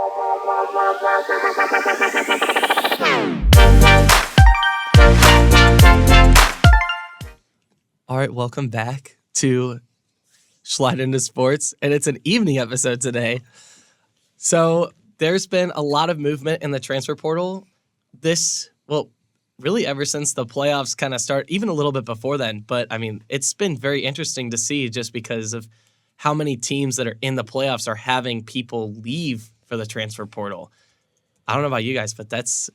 All right, welcome back to Slide Into Sports, and it's an evening episode today. So there's been a lot of movement in the transfer portal really ever since the playoffs kind of start, even a little bit before then. But, I mean, it's been very interesting to see just because of how many teams that are in the playoffs are having people leave for the transfer portal. I don't know about you guys, but that's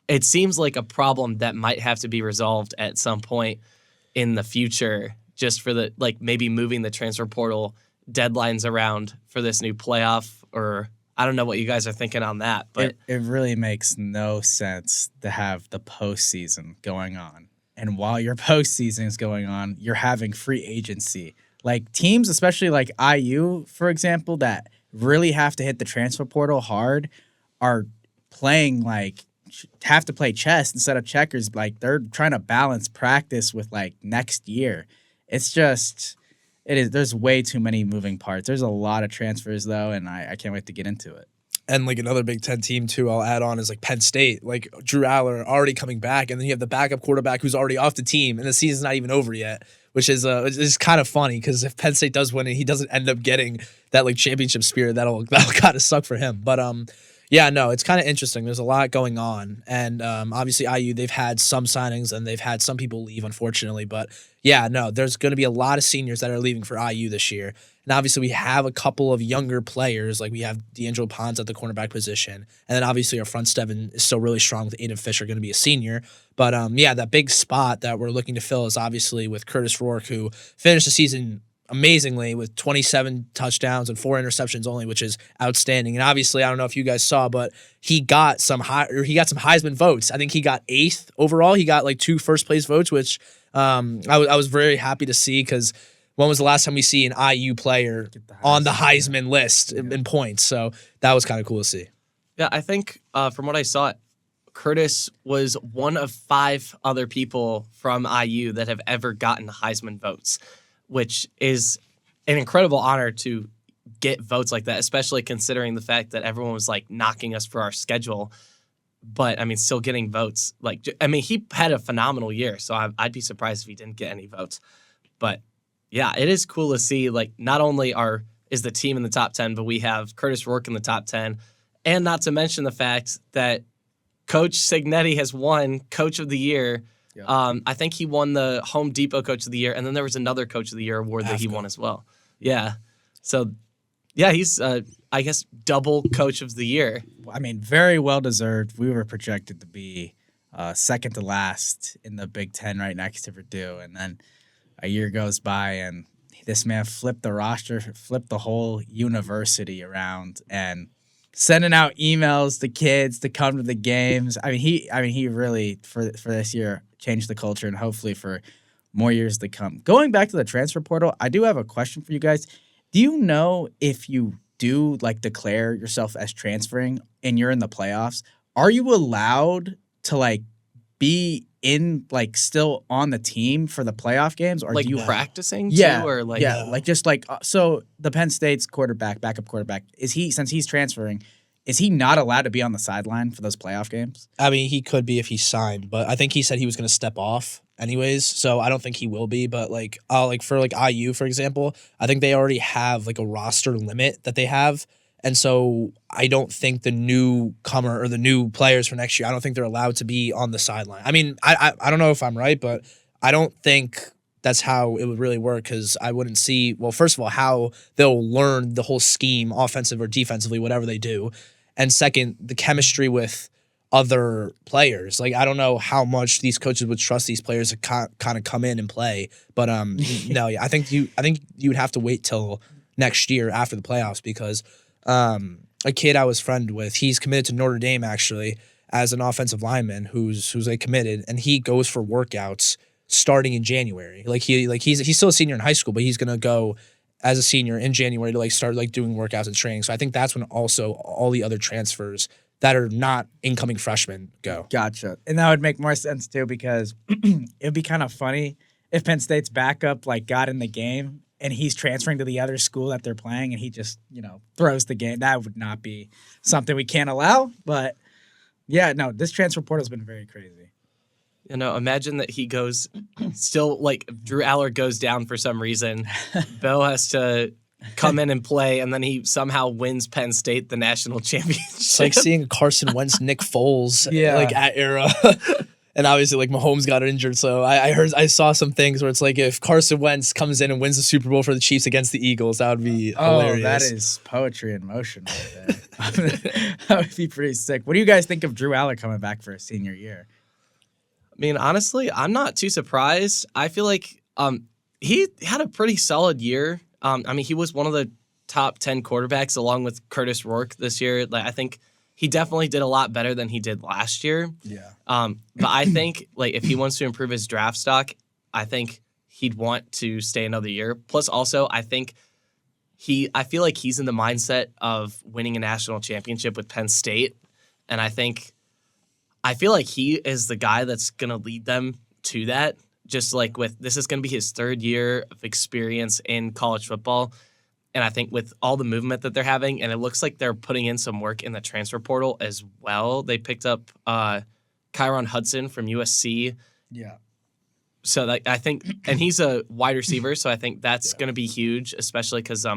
it seems like a problem that might have to be resolved at some point in the future, just for the maybe moving the transfer portal deadlines around for this new playoff, or I don't know what you guys are thinking on that. But it really makes no sense to have the postseason going on. And while your postseason is going on, you're having free agency. Like teams, especially like IU, for example, that really have to hit the transfer portal hard, are playing have to play chess instead of checkers. Like they're trying to balance practice with next year. It's just, there's way too many moving parts. There's a lot of transfers though, and I can't wait to get into it. And another Big Ten team too, I'll add on, is Penn State. Drew Aller already coming back, and then you have the backup quarterback who's already off the team, and the season's not even over yet, which is kind of funny because if Penn State does win and he doesn't end up getting that championship spirit, that'll kind of suck for him. But yeah, no, it's kind of interesting. There's a lot going on, and obviously IU, they've had some signings and they've had some people leave, unfortunately. But yeah, no, there's going to be a lot of seniors that are leaving for IU this year. And obviously we have a couple of younger players, we have D'Angelo Pons at the cornerback position, and then obviously our front seven is still really strong with Aiden Fisher going to be a senior. But yeah, that big spot that we're looking to fill is obviously with Curtis Rourke, who finished the season amazingly with 27 touchdowns and 4 interceptions only, which is outstanding. And obviously, I don't know if you guys saw, but he got some Heisman votes. I think he got 8th overall. He got 2 first place votes, which I was very happy to see, because when was the last time we see an IU player on the Heisman list in points? So that was kind of cool to see. Yeah, I think from what I saw, Curtis was one of 5 other people from IU that have ever gotten Heisman votes, which is an incredible honor to get votes like that, especially considering the fact that everyone was knocking us for our schedule. But I mean, still getting votes. He had a phenomenal year, so I'd be surprised if he didn't get any votes. But yeah, it is cool to see, not only is the team in the top 10, but we have Curtis Rourke in the top 10. And not to mention the fact that Coach Cignetti has won Coach of the Year. Yeah. I think he won the Home Depot Coach of the Year, and then there was another Coach of the Year award that he won as well. Yeah. So, yeah, he's, I guess, double Coach of the Year. I mean, very well-deserved. We were projected to be second to last in the Big Ten, right next to Purdue, and then a year goes by, and this man flipped the roster, flipped the whole university around, and sending out emails to kids to come to the games. He really for this year changed the culture, and hopefully for more years to come. Going back to the transfer portal, I do have a question for you guys. Do you know if you do declare yourself as transferring and you're in the playoffs, are you allowed to be in still on the team for the playoff games, or do you practicing too, or so the Penn State's backup quarterback, since he's transferring, is he not allowed to be on the sideline for those playoff games? I mean, he could be if he's signed, but I think he said he was going to step off anyways, so I don't think he will be. But for IU, for example, I think they already have a roster limit that they have. And so I don't think the newcomer or the new players for next year, I don't think they're allowed to be on the sideline. I mean, I don't know if I'm right, but I don't think that's how it would really work, because I wouldn't see, well, first of all, how they'll learn the whole scheme, offensive or defensively, whatever they do. And second, the chemistry with other players. I don't know how much these coaches would trust these players to kind of come in and play. But no, I think you would have to wait till next year after the playoffs, because a kid I was friend with, he's committed to Notre Dame actually as an offensive lineman who's committed, and he goes for workouts starting in January. He's still a senior in high school, but he's gonna go as a senior in January to start doing workouts and training. So I think that's when also all the other transfers that are not incoming freshmen go. Gotcha. And that would make more sense too, because it'd be kind of funny if Penn State's backup got in the game and he's transferring to the other school that they're playing, and he just, throws the game. That would not be something we can't allow. But yeah, no, this transfer portal has been very crazy. Imagine that he goes still like Drew Aller goes down for some reason. Bo has to come in and play, and then he somehow wins Penn State the national championship. It's like seeing Carson Wentz, Nick Foles, like at era. And obviously, like Mahomes got injured, so I saw some things where it's like if Carson Wentz comes in and wins the Super Bowl for the Chiefs against the Eagles, that would be hilarious. That is poetry in motion right there. That would be pretty sick. What do you guys think of Drew Aller coming back for a senior year? I mean, honestly, I'm not too surprised. I feel like he had a pretty solid year. He was one of the top 10 quarterbacks along with Curtis Rourke this year. Like, I think he definitely did a lot better than he did last year. Yeah. But I think like if he wants to improve his draft stock, I think he'd want to stay another year. Plus, also, I feel like he's in the mindset of winning a national championship with Penn State, and I feel like he is the guy that's gonna lead them to that. Just like this is gonna be his third year of experience in college football. And I think with all the movement that they're having, and it looks like they're putting in some work in the transfer portal as well. They picked up Kyron Hudson from USC. Yeah. So I think, and he's a wide receiver, so I think that's going to be huge, especially because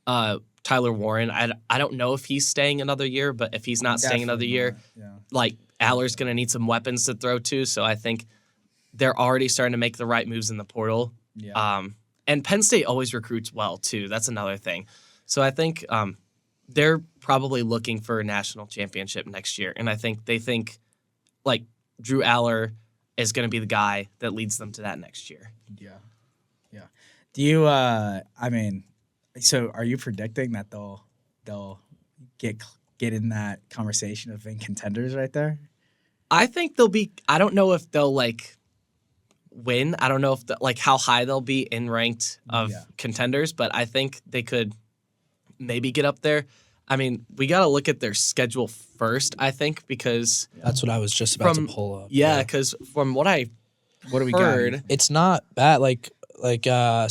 Tyler Warren, I don't know if he's staying another year, but if he's not staying another year, like Aller's going to need some weapons to throw to. So I think they're already starting to make the right moves in the portal. Yeah. And Penn State always recruits well, too. That's another thing. So I think they're probably looking for a national championship next year. And I think they think, like, Drew Aller is going to be the guy that leads them to that next year. Yeah. Yeah. Do you, so are you predicting that they'll get in that conversation of being contenders right there? I think they'll be, I don't know if they'll, like, win. I don't know if how high they'll be in ranked of contenders, but I think they could maybe get up there. I mean, we got to look at their schedule first, I think, because that's what I was just about to pull up. Yeah, because from what do we heard, it's not bad.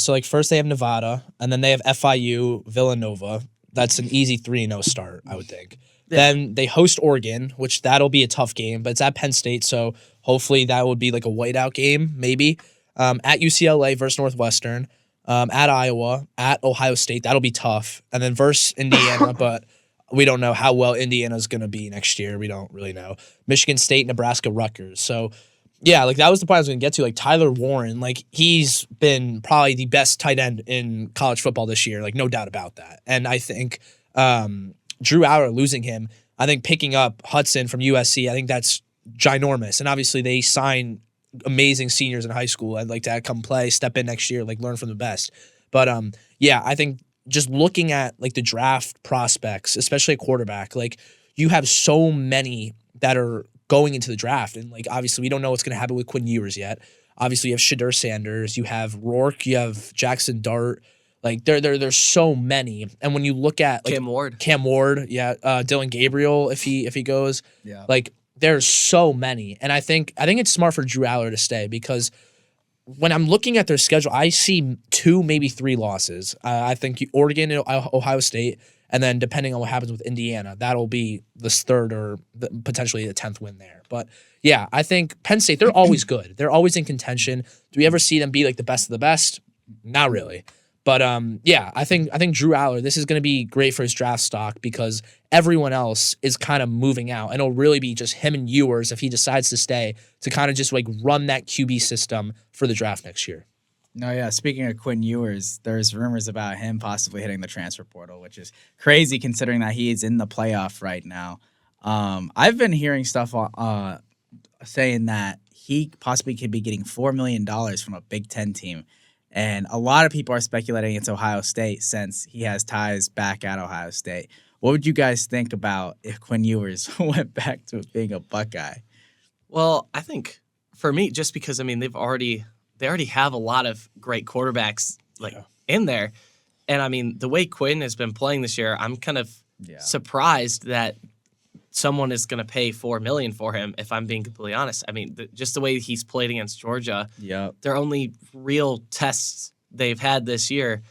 So first they have Nevada, and then they have FIU, Villanova. That's an easy 3-0 start, I would think. Yeah. Then they host Oregon, which that'll be a tough game, but it's at Penn State, so hopefully that would be like a whiteout game, maybe. At UCLA versus Northwestern, at Iowa, at Ohio State, that'll be tough. And then versus Indiana, but we don't know how well Indiana's going to be next year. We don't really know. Michigan State, Nebraska, Rutgers. So, yeah, like that was the point I was going to get to. Like Tyler Warren, like he's been probably the best tight end in college football this year, like no doubt about that. And I think Drew Aller losing him, I think picking up Hudson from USC, I think that's ginormous. And obviously they sign amazing seniors in high school. I'd like to come play, step in next year, like learn from the best. But I think just looking at like the draft prospects, especially a quarterback, like you have so many that are going into the draft. And like obviously we don't know what's going to happen with Quinn Ewers yet. Obviously you have Shadur Sanders, you have Rourke, you have Jackson Dart. Like there's so many, and when you look at like Cam Ward, Dylan Gabriel if he goes, like there's so many, and I think it's smart for Drew Aller to stay because when I'm looking at their schedule, I see 2, maybe 3 losses. I think Oregon and Ohio State, and then depending on what happens with Indiana, that'll be this third or potentially the 10th win there. But yeah, I think Penn State, they're always good. They're always in contention. Do we ever see them be like the best of the best? Not really. But I think Drew Aller, this is going to be great for his draft stock because everyone else is kind of moving out, and it'll really be just him and Ewers if he decides to stay to kind of just like run that QB system for the draft next year. No, yeah. Speaking of Quinn Ewers, there's rumors about him possibly hitting the transfer portal, which is crazy considering that he is in the playoff right now. I've been hearing stuff saying that he possibly could be getting $4 million from a Big Ten team. And a lot of people are speculating it's Ohio State since he has ties back at Ohio State. What would you guys think about if Quinn Ewers went back to being a Buckeye? Well, I think for me, just because they already have a lot of great quarterbacks in there, and the way Quinn has been playing this year, I'm kind of surprised that someone is going to pay $4 million for him. If I'm being completely honest, just the way he's played against Georgia, their only real tests they've had this year,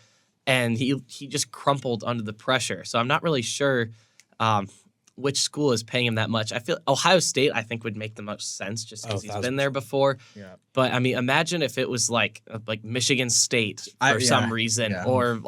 and he just crumpled under the pressure. So I'm not really sure which school is paying him that much. I feel Ohio State, I think, would make the most sense just because he's been there before. Yeah. But I mean, imagine if it was like Michigan State for some reason, or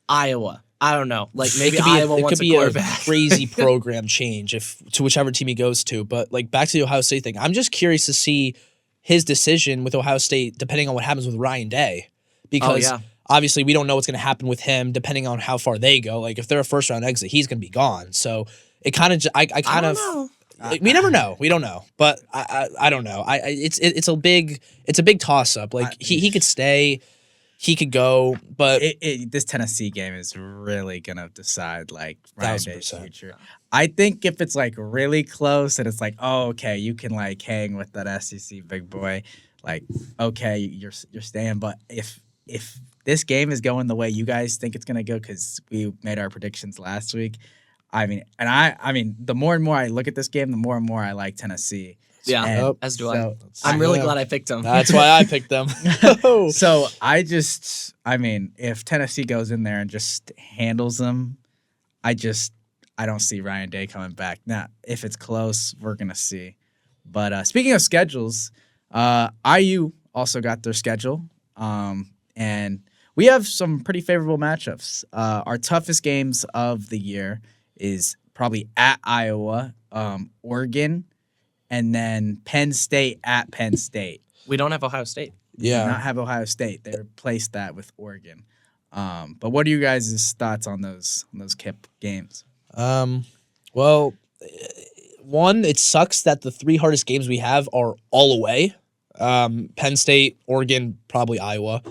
Iowa. I don't know. Like maybe Iowa wants a quarterback. A crazy program change to whichever team he goes to. But like back to the Ohio State thing, I'm just curious to see his decision with Ohio State, depending on what happens with Ryan Day, because obviously we don't know what's going to happen with him, depending on how far they go. Like if they're a first round exit, he's going to be gone. So it kind of, I kind of, we never know. We don't know, but I don't know. It's a big toss up. Like he could stay. He could go, but this Tennessee game is really gonna decide like Ryan Day's 1,000%. future. I think if it's like really close and it's like, oh, okay, you can like hang with that SEC big boy, like okay, you're staying. But if this game is going the way you guys think it's gonna go, because we made our predictions last week, I mean, the more and more I look at this game, the more and more I like Tennessee. Yeah, as do I. I'm really glad I picked them. That's why I picked them. So if Tennessee goes in there and just handles them, I don't see Ryan Day coming back. Now, if it's close, we're going to see. But speaking of schedules, IU also got their schedule. And we have some pretty favorable matchups. Our toughest games of the year is probably at Iowa, Oregon, and then Penn State at Penn State. We don't have Ohio State. Yeah. We do not have Ohio State. They replaced that with Oregon. But what are you guys' thoughts on those KIP games? Well, one, it sucks that the three hardest games we have are all away. Penn State, Oregon, probably Iowa.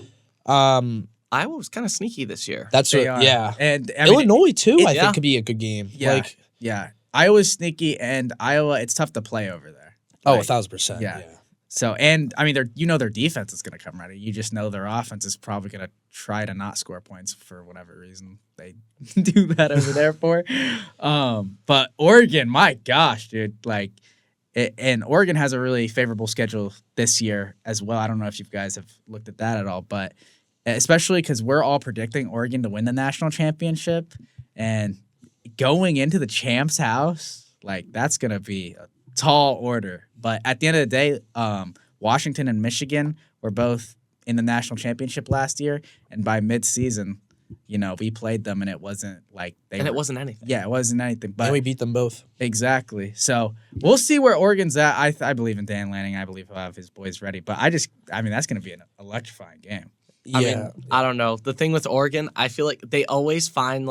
Iowa was kind of sneaky this year. That's what, yeah. And Illinois too, I think could be a good game. Yeah. Iowa's sneaky, and Iowa, it's tough to play over there. Oh, 1,000%. Yeah. So, and I mean, their defense is going to come ready. You just know their offense is probably going to try to not score points for whatever reason they do that over there for. But Oregon, my gosh, dude, and Oregon has a really favorable schedule this year as well. I don't know if you guys have looked at that at all, but especially because we're all predicting Oregon to win the national championship, and going into the champ's house, that's going to be a tall order. But at the end of the day, Washington and Michigan were both in the national championship last year, and by mid-season, we played them, and it wasn't like it wasn't anything. Yeah, it wasn't anything. But and we beat them both. Exactly. So we'll see where Oregon's at. I believe in Dan Lanning. I believe he'll have his boys ready. But that's going to be an electrifying game. Yeah. I mean, I don't know. The thing with Oregon, I feel like they always find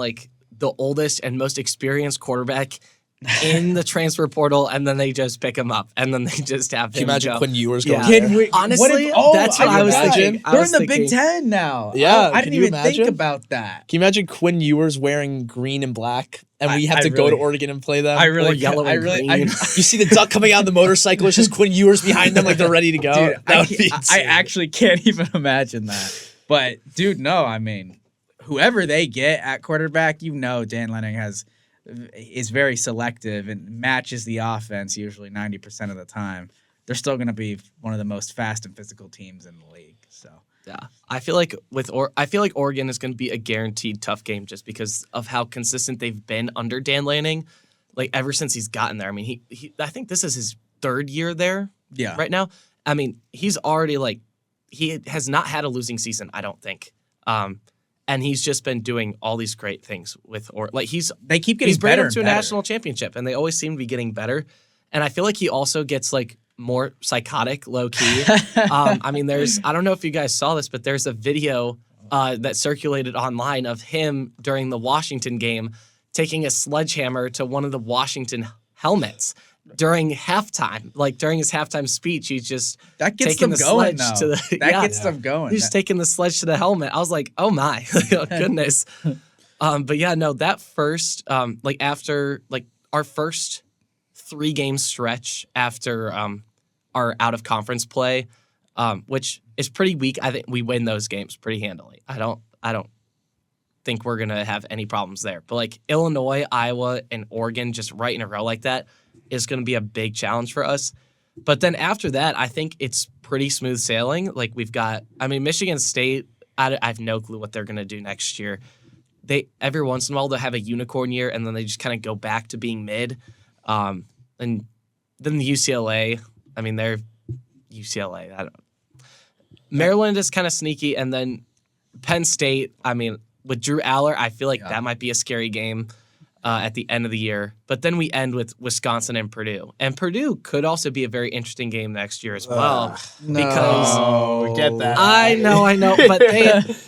the oldest and most experienced quarterback in the transfer portal, and then they just pick him up, and then they just have him. Can you imagine go. Quinn Ewers going there? Honestly, that's what I was thinking. They're in the Big Ten now. Yeah, I didn't even think about that. Can you imagine Quinn Ewers wearing green and black, and we have to go to Oregon and play them? Or yellow and green. You see the duck coming out of the motorcycle, it's just Quinn Ewers behind them like they're ready to go. Dude, that would be insane. I actually can't even imagine that. But, dude, no, I mean, whoever they get at quarterback, Dan Lanning is very selective and matches the offense usually 90% of the time. They're still going to be one of the most fast and physical teams in the league. So yeah, I feel like Oregon is going to be a guaranteed tough game just because of how consistent they've been under Dan Lanning, ever since he's gotten there. I mean, he I think this is his third year there. Yeah, right now. I mean, he's already he has not had a losing season, I don't think. And he's just been doing all these great things with they keep getting he's bringing better them to a national championship, and they always seem to be getting better. And I feel like he also gets more psychotic, low key. I mean, I don't know if you guys saw this, but there's a video that circulated online of him during the Washington game taking a sledgehammer to one of the Washington helmets. During halftime, during his halftime speech, he's just taking the sledge to the gets them going. He's taking the sledge to the helmet. I was like, oh my, goodness. But yeah, no, that first, after our first 3-game stretch after our out of conference play, which is pretty weak. I think we win those games pretty handily. I don't think we're gonna have any problems there. But Illinois, Iowa, and Oregon just right in a row like that is going to be a big challenge for us. But then after that, I think it's pretty smooth sailing. We've got, Michigan State I have no clue what they're going to do next year. They every once in a while they'll have a unicorn year, and then they just kind of go back to being mid. And then the UCLA, I mean, they're UCLA. Maryland is kind of sneaky, and then Penn State, I mean, with Drew Aller, I feel like that might be a scary game at the end of the year. But then we end with Wisconsin and Purdue. And Purdue could also be a very interesting game next year as well. Because get that. I know. But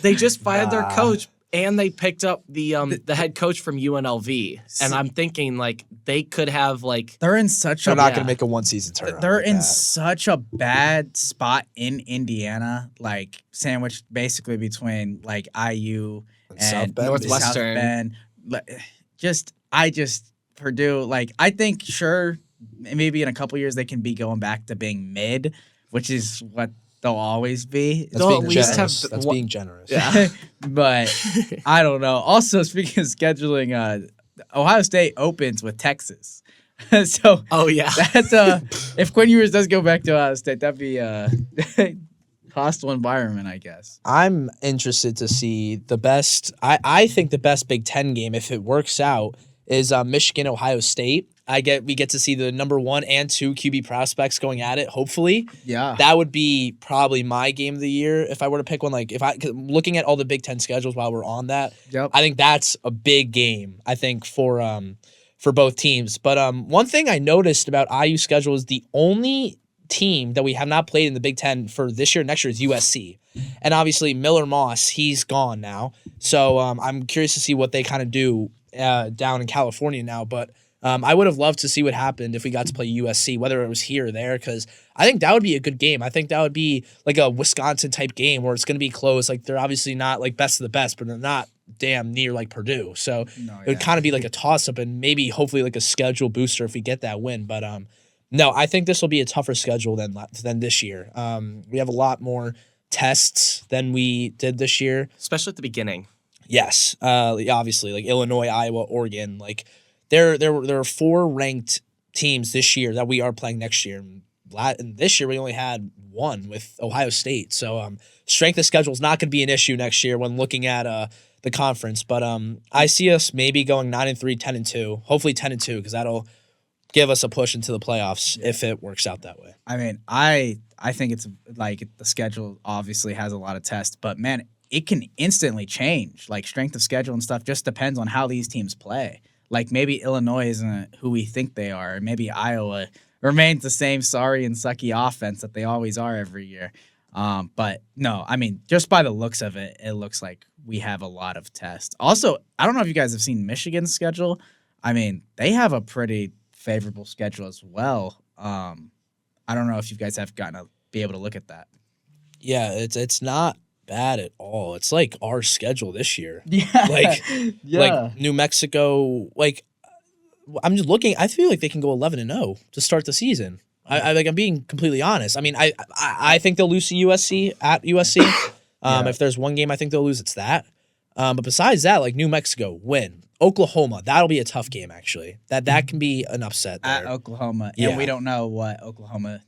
they just fired their coach, and they picked up the head coach from UNLV. And I'm thinking, like, they could have, like... They're in such They're a... not going to make a one-season turnaround. They're in such a bad spot in Indiana, like, sandwiched basically between, like, IU and South Bend. Northwestern. South Bend. Purdue, like, I think, sure, maybe in a couple years they can be going back to being mid, which is what they'll always be. That's being generous. That's being generous. Yeah. But I don't know. Also, speaking of scheduling, Ohio State opens with Texas. So Oh, yeah. that's if Quinn Ewers does go back to Ohio State, that'd be a hostile environment, I guess. I'm interested to see the best. I think the best Big Ten game, if it works out, is Michigan Ohio State. We get to see the number 1 and 2 QB prospects going at it. Hopefully, Yeah. that would be probably my game of the year if I were to pick one. Like looking at all the Big Ten schedules while we're on that, Yep. I think that's a big game. I think for both teams. But one thing I noticed about IU's schedule is the only team that we have not played in the Big Ten for this year, next year is USC. And obviously Miller Moss, he's gone now. So I'm curious to see what they kind of do down in California now. But I would have loved to see what happened if we got to play USC, whether it was here or there, because I think that would be a good game. I think that would be like a Wisconsin type game where it's going to be close. Like they're obviously not like best of the best, but they're not damn near like Purdue. So it would kind of be like a toss up and maybe hopefully like a schedule booster if we get that win. But no, I think this will be a tougher schedule than this year. We have a lot more tests than we did this year, Especially at the beginning. Yes, obviously, like Illinois, Iowa, Oregon, like there are 4 ranked teams this year that we are playing next year. And this year we only had 1 with Ohio State. So strength of schedule is not going to be an issue next year when looking at the conference. But I see us maybe going 9-3, 10-2, hopefully 10-2, because that'll give us a push into the playoffs if it works out that way. I mean, I think it's like the schedule obviously has a lot of tests, but man, it can instantly change. Like strength of schedule and stuff just depends on how these teams play. Like maybe Illinois isn't who we think they are. And maybe Iowa remains the same sorry and sucky offense that they always are every year. But no, I mean, just by the looks of it, it looks like we have a lot of tests. Also, I don't know if you guys have seen Michigan's schedule. I mean, they have a pretty favorable schedule as well. I don't know if you guys have gotten to be able to look at that. Yeah, it's not bad at all. It's like our schedule this year. Yeah. Like New Mexico, like I'm just looking, I feel like they can go 11-0 to start the season. I'm being completely honest. I mean, I think they'll lose to USC at USC. If there's one game I think they'll lose, it's that. But besides that, like New Mexico, win. Oklahoma, that'll be a tough game, actually. That can be an upset there. At Oklahoma. Yeah. And we don't know what Oklahoma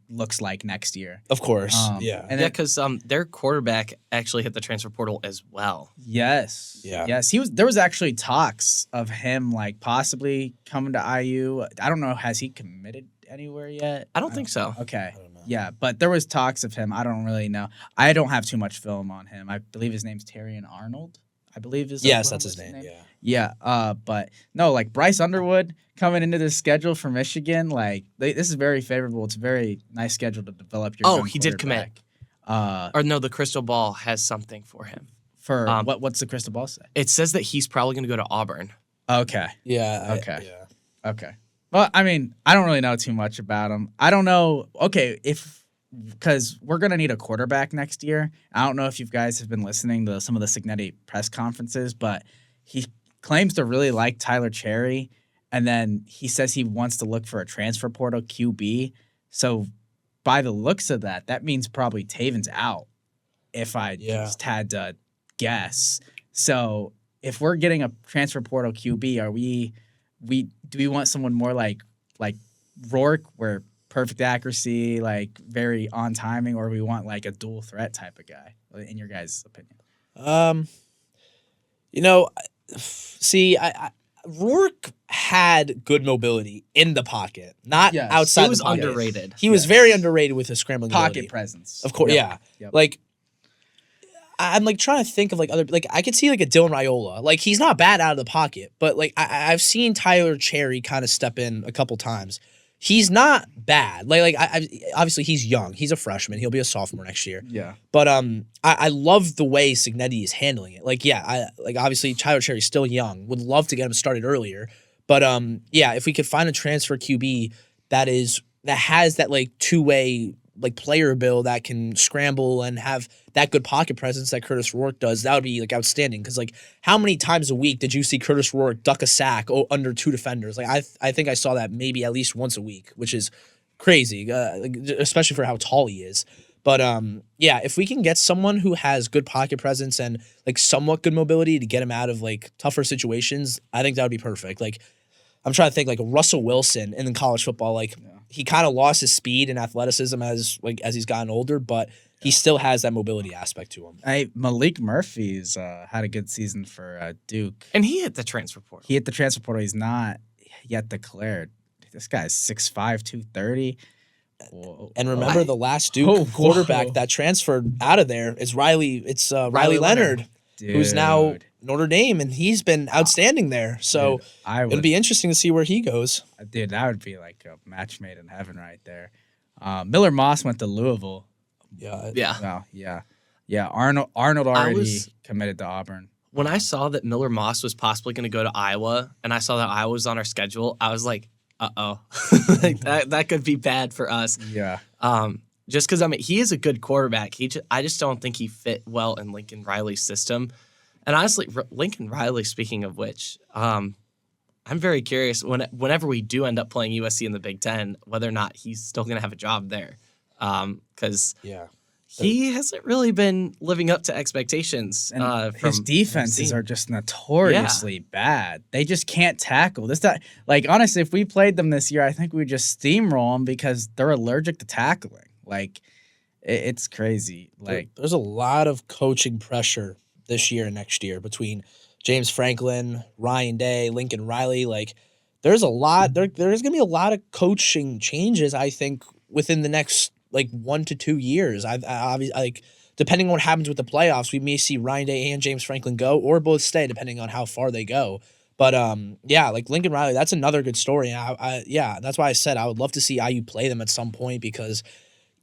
looks like next year. Of course, yeah. And Yeah, because their quarterback actually hit the transfer portal as well. Yes. Yeah. Yes. There was actually talks of him like possibly coming to IU. I don't know. Has he committed anywhere yet? I don't think so. Okay. I don't know. Yeah, but there was talks of him. I don't really know. I don't have too much film on him. I believe his name's Terrion Arnold. I believe is Yes, that's his name. Yeah. Yeah. But no, like Bryce Underwood coming into this schedule for Michigan, like this is very favorable. It's a very nice schedule to develop your. Oh, young he did commit. quarterback. Or no, the crystal ball has something for him. For what's the crystal ball say? It says that he's probably going to go to Auburn. Okay. Yeah. Okay. Okay. Well, I mean, I don't really know too much about him. I don't know. Okay, because we're going to need a quarterback next year. I don't know if you guys have been listening to some of the Cignetti press conferences, but he claims to really like Tyler Cherry, and then he says he wants to look for a transfer portal QB. So by the looks of that, that means probably Taven's out, if I just had to guess. So if we're getting a transfer portal QB, do we want someone more like Rourke, where perfect accuracy, like very on timing, or we want like a dual threat type of guy, in your guys' opinion? You know, see, Rourke had good mobility in the pocket, not Yes. outside He was the pocket. underrated. He was very underrated with his scrambling Pocket ability. presence. Of course, Yep. yeah. Yep. Like, I'm like trying to think of like other, like I could see like a Dylan Raiola. Like he's not bad out of the pocket, but like I've seen Tyler Cherry kind of step in a couple times. He's not bad. I obviously he's young. He's a freshman. He'll be a sophomore next year. Yeah. But I love the way Signetti is handling it. Like yeah, obviously Tyler Cherry's still young. Would love to get him started earlier. But yeah, if we could find a transfer QB that has that like two-way like player build that can scramble and have that good pocket presence that Curtis Rourke does, that would be like outstanding. Because like, how many times a week did you see Curtis Rourke duck a sack under two defenders? Like I think I saw that maybe at least once a week, which is crazy, especially for how tall he is. But yeah, if we can get someone who has good pocket presence and like somewhat good mobility to get him out of like tougher situations, I think that would be perfect. Like I'm trying to think like Russell Wilson in college football, like he kind of lost his speed and athleticism as he's gotten older, but he still has that mobility aspect to him. Malik Murphy's had a good season for Duke. And he hit the transfer portal. He hit the transfer portal. He's not yet declared. This guy's 6'5", 230. Whoa. And remember the last Duke quarterback that transferred out of there is Riley. It's Riley Leonard, who's now Notre Dame, and he's been outstanding there. So it'll be interesting to see where he goes. Dude, that would be like a match made in heaven right there. Miller Moss went to Louisville. Yeah. Well, yeah. Arnold already committed to Auburn. When I saw that Miller Moss was possibly going to go to Iowa, and I saw that Iowa was on our schedule, I was like, uh-oh. Like that could be bad for us. Yeah. Just because, I mean, he is a good quarterback. I just don't think he fit well in Lincoln Riley's system. And honestly, Lincoln Riley, speaking of which, I'm very curious whenever we do end up playing USC in the Big Ten, whether or not he's still going to have a job there. Because he hasn't really been living up to expectations. And his defenses are just notoriously bad. They just can't tackle. Like, honestly, if we played them this year, I think we would just steamroll them because they're allergic to tackling. Like, it's crazy. Like, there's a lot of coaching pressure this year and next year between James Franklin, Ryan Day, Lincoln Riley. Like, there's a lot. There's going to be a lot of coaching changes, I think, within the next like 1 to 2 years. I like depending on what happens with the playoffs, we may see Ryan Day and James Franklin go or both stay, depending on how far they go. But yeah, like Lincoln Riley, that's another good story. And yeah, that's why I said I would love to see IU play them at some point because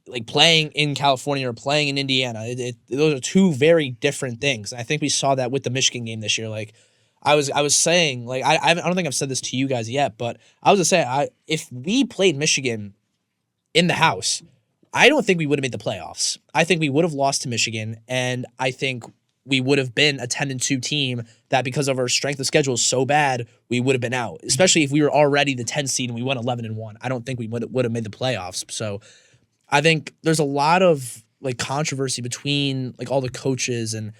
like playing in California or playing in Indiana, those are two very different things. And I think we saw that with the Michigan game this year. Like I was saying, like I don't think I've said this to you guys yet, but I was just saying, if we played Michigan in the house, I don't think we would have made the playoffs. I think we would have lost to Michigan, and I think we would have been a 10-2 team that because of our strength of schedule is so bad, we would have been out. Especially if we were already the 10 seed and we went 11-1. I don't think we would have made the playoffs. So I think there's a lot of like controversy between like all the coaches and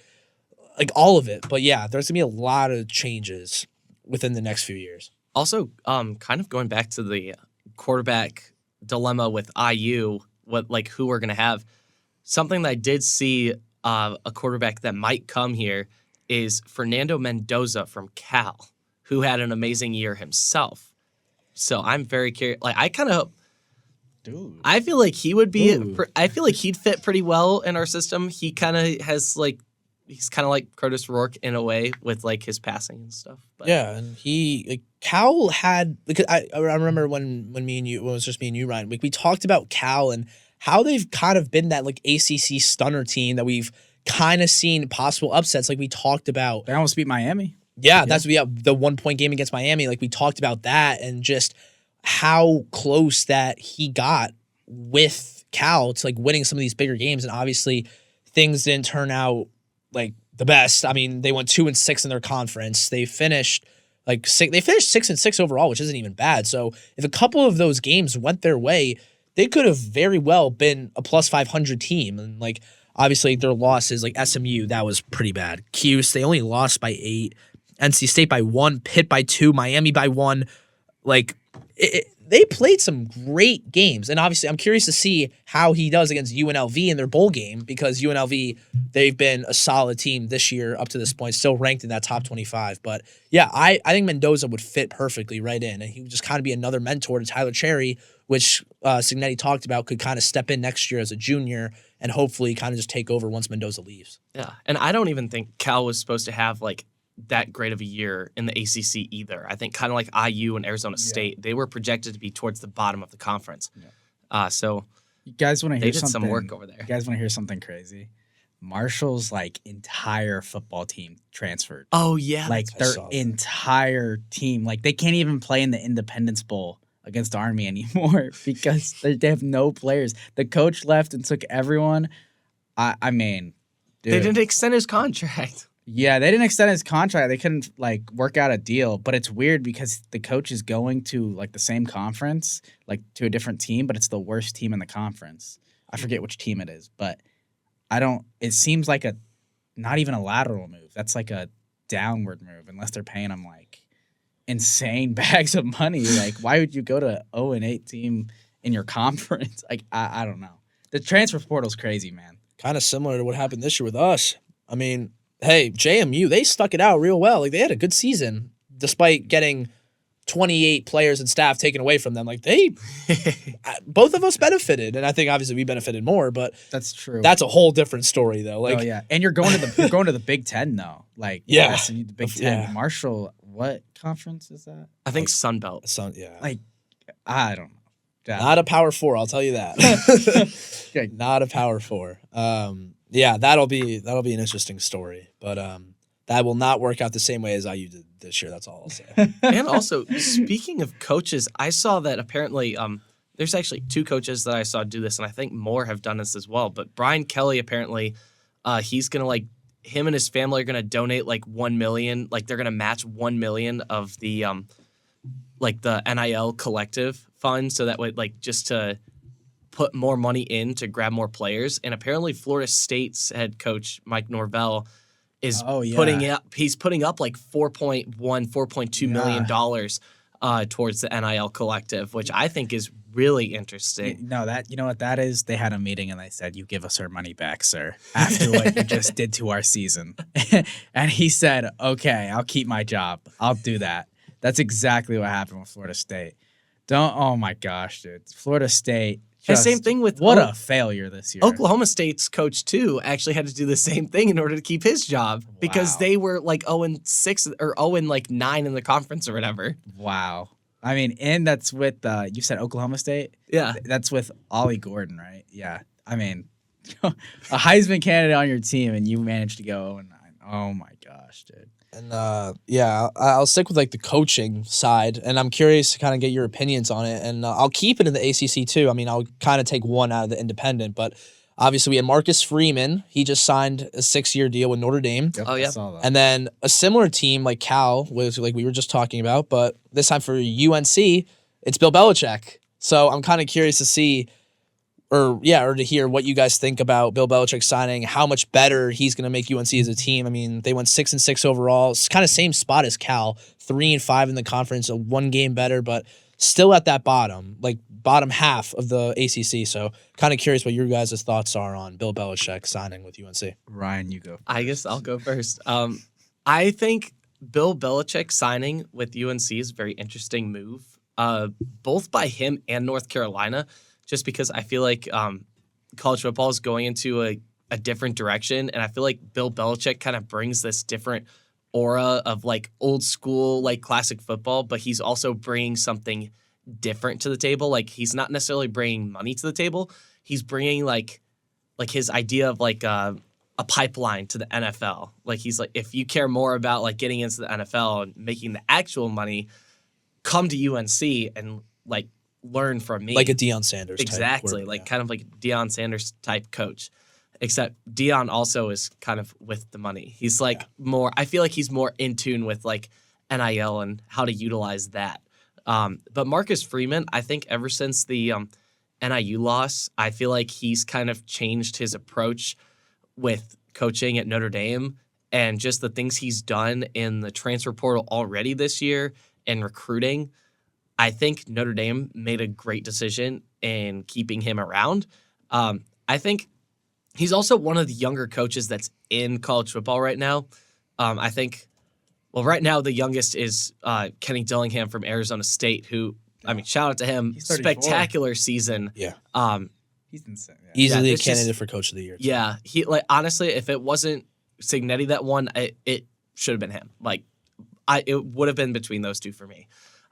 like all of it. But yeah, there's gonna be a lot of changes within the next few years. Also, kind of going back to the quarterback dilemma with IU, who we're gonna have. Something that I did see a quarterback that might come here is Fernando Mendoza from Cal, who had an amazing year himself. So I'm very curious. Like I feel like he would be. I feel like he'd fit pretty well in our system. He kind of has like. He's kind of like Curtis Rourke in a way with like his passing and stuff. But. Yeah, and Cal had because I remember when me and you, when it was just me and you, Ryan. Like we talked about Cal and how they've kind of been that like ACC stunner team that we've kind of seen possible upsets. Like we talked about, they almost beat Miami. Yeah, that's the 1 point game against Miami. Like we talked about that and just how close that he got with Cal to like winning some of these bigger games. And obviously things didn't turn out like the best. I mean, they went 2-6 in their conference. They finished 6-6 overall, which isn't even bad. So if a couple of those games went their way, they could have very well been a plus 500 team. And like obviously their losses, like SMU, that was pretty bad. Cuse, they only lost by 8. NC State by 1, Pitt by 2, Miami by 1. Like they played some great games. And obviously, I'm curious to see how he does against UNLV in their bowl game, because UNLV, they've been a solid team this year up to this point, still ranked in that top 25. But yeah, I think Mendoza would fit perfectly right in, and he would just kind of be another mentor to Tyler Cherry, which Signetti talked about could kind of step in next year as a junior and hopefully kind of just take over once Mendoza leaves. Yeah, and I don't even think Cal was supposed to have like that great of a year in the ACC either. I think kind of like IU and Arizona State, they were projected to be towards the bottom of the conference. Yeah. So you guys want to hear they did something? some work over there. You guys want to hear something crazy? Marshall's like entire football team transferred. Oh yeah, like their entire team. Like they can't even play in the Independence Bowl against Army anymore because they have no players. The coach left and took everyone. I mean, dude. They didn't extend his contract. Yeah, they didn't extend his contract. They couldn't like work out a deal. But it's weird because the coach is going to like the same conference, like to a different team, but it's the worst team in the conference. I forget which team it is, but it seems like not even a lateral move. That's like a downward move unless they're paying him like insane bags of money. Like, why would you go to 0-8 team in your conference? Like, I don't know. The transfer portal's crazy, man. Kind of similar to what happened this year with us. I mean, hey, JMU, they stuck it out real well. Like, they had a good season despite getting 28 players and staff taken away from them. Like, both of us benefited, and I think obviously we benefited more. But that's true. That's a whole different story, though. Like, oh yeah, and you're going to the Big Ten though. Like, yeah, the Big Ten. Yeah. Marshall, what conference is that? I think Sun Belt. Yeah. Like, I don't know. Not a Power 4, I'll tell you that. Not a Power 4. Yeah, that'll be an interesting story, but that will not work out the same way as IU did this year. That's all I'll say. And also, speaking of coaches, I saw that apparently there's actually 2 coaches that I saw do this, and I think more have done this as well. But Brian Kelly apparently, he's gonna him and his family are gonna donate like $1 million, like they're gonna match $1 million of the the NIL collective fund, so that way just to put more money in to grab more players. And apparently Florida State's head coach Mike Norvell is putting up like $4.2 million towards the NIL collective, which I think is really interesting. No, you know what that is? They had a meeting and they said, "You give us our money back, sir, after what you just did to our season." And he said, "Okay, I'll keep my job. I'll do that." That's exactly what happened with Florida State. Oh my gosh, dude. Florida State. The same thing with a failure this year. Oklahoma State's coach too actually had to do the same thing in order to keep his job because they were like 0-6 or 0-9 in the conference or whatever. Wow. I mean, and that's with you said Oklahoma State? Yeah. That's with Ollie Gordon, right? Yeah. I mean, a Heisman candidate on your team and you managed to go 0-9. Oh my gosh, dude. And I'll stick with like the coaching side, and I'm curious to kind of get your opinions on it. And I'll keep it in the ACC too. I mean, I'll kind of take one out of the independent, but obviously we had Marcus Freeman. He just signed a 6-year deal with Notre Dame. Yep, I saw that. And then a similar team like Cal, was like we were just talking about, but this time for UNC, it's Bill Belichick. So I'm kind of curious to see. Or to hear what you guys think about Bill Belichick signing, how much better he's going to make UNC as a team. I mean, they went 6-6 overall. It's kind of same spot as Cal, 3-5 in the conference, a 1 game better, but still at that bottom half of the ACC. So kind of curious what your guys' thoughts are on Bill Belichick signing with UNC. Ryan, you go. I guess I'll go first. I think Bill Belichick signing with UNC is a very interesting move, both by him and North Carolina. Just because I feel like college football is going into a different direction. And I feel like Bill Belichick kind of brings this different aura of like old school, like classic football, but he's also bringing something different to the table. Like he's not necessarily bringing money to the table. He's bringing like his idea of like a pipeline to the NFL. Like he's like, if you care more about like getting into the NFL and making the actual money, come to UNC and like learn from me. Like a Deion Sanders exactly, type kind of like Deion Sanders type coach. Except Deion also is kind of with the money. He's like more, I feel like he's more in tune with like NIL and how to utilize that. But Marcus Freeman, I think ever since the NIU loss, I feel like he's kind of changed his approach with coaching at Notre Dame and just the things he's done in the transfer portal already this year and recruiting. I think Notre Dame made a great decision in keeping him around. I think he's also one of the younger coaches that's in college football right now. I think, well, right now the youngest is Kenny Dillingham from Arizona State, who, I mean, shout out to him. He's 34. Spectacular season. Yeah. He's insane. Yeah. Easily a it's candidate just- for coach of the year. Yeah, he honestly, if it wasn't Signetti that won, it should have been him. It would have been between those two for me.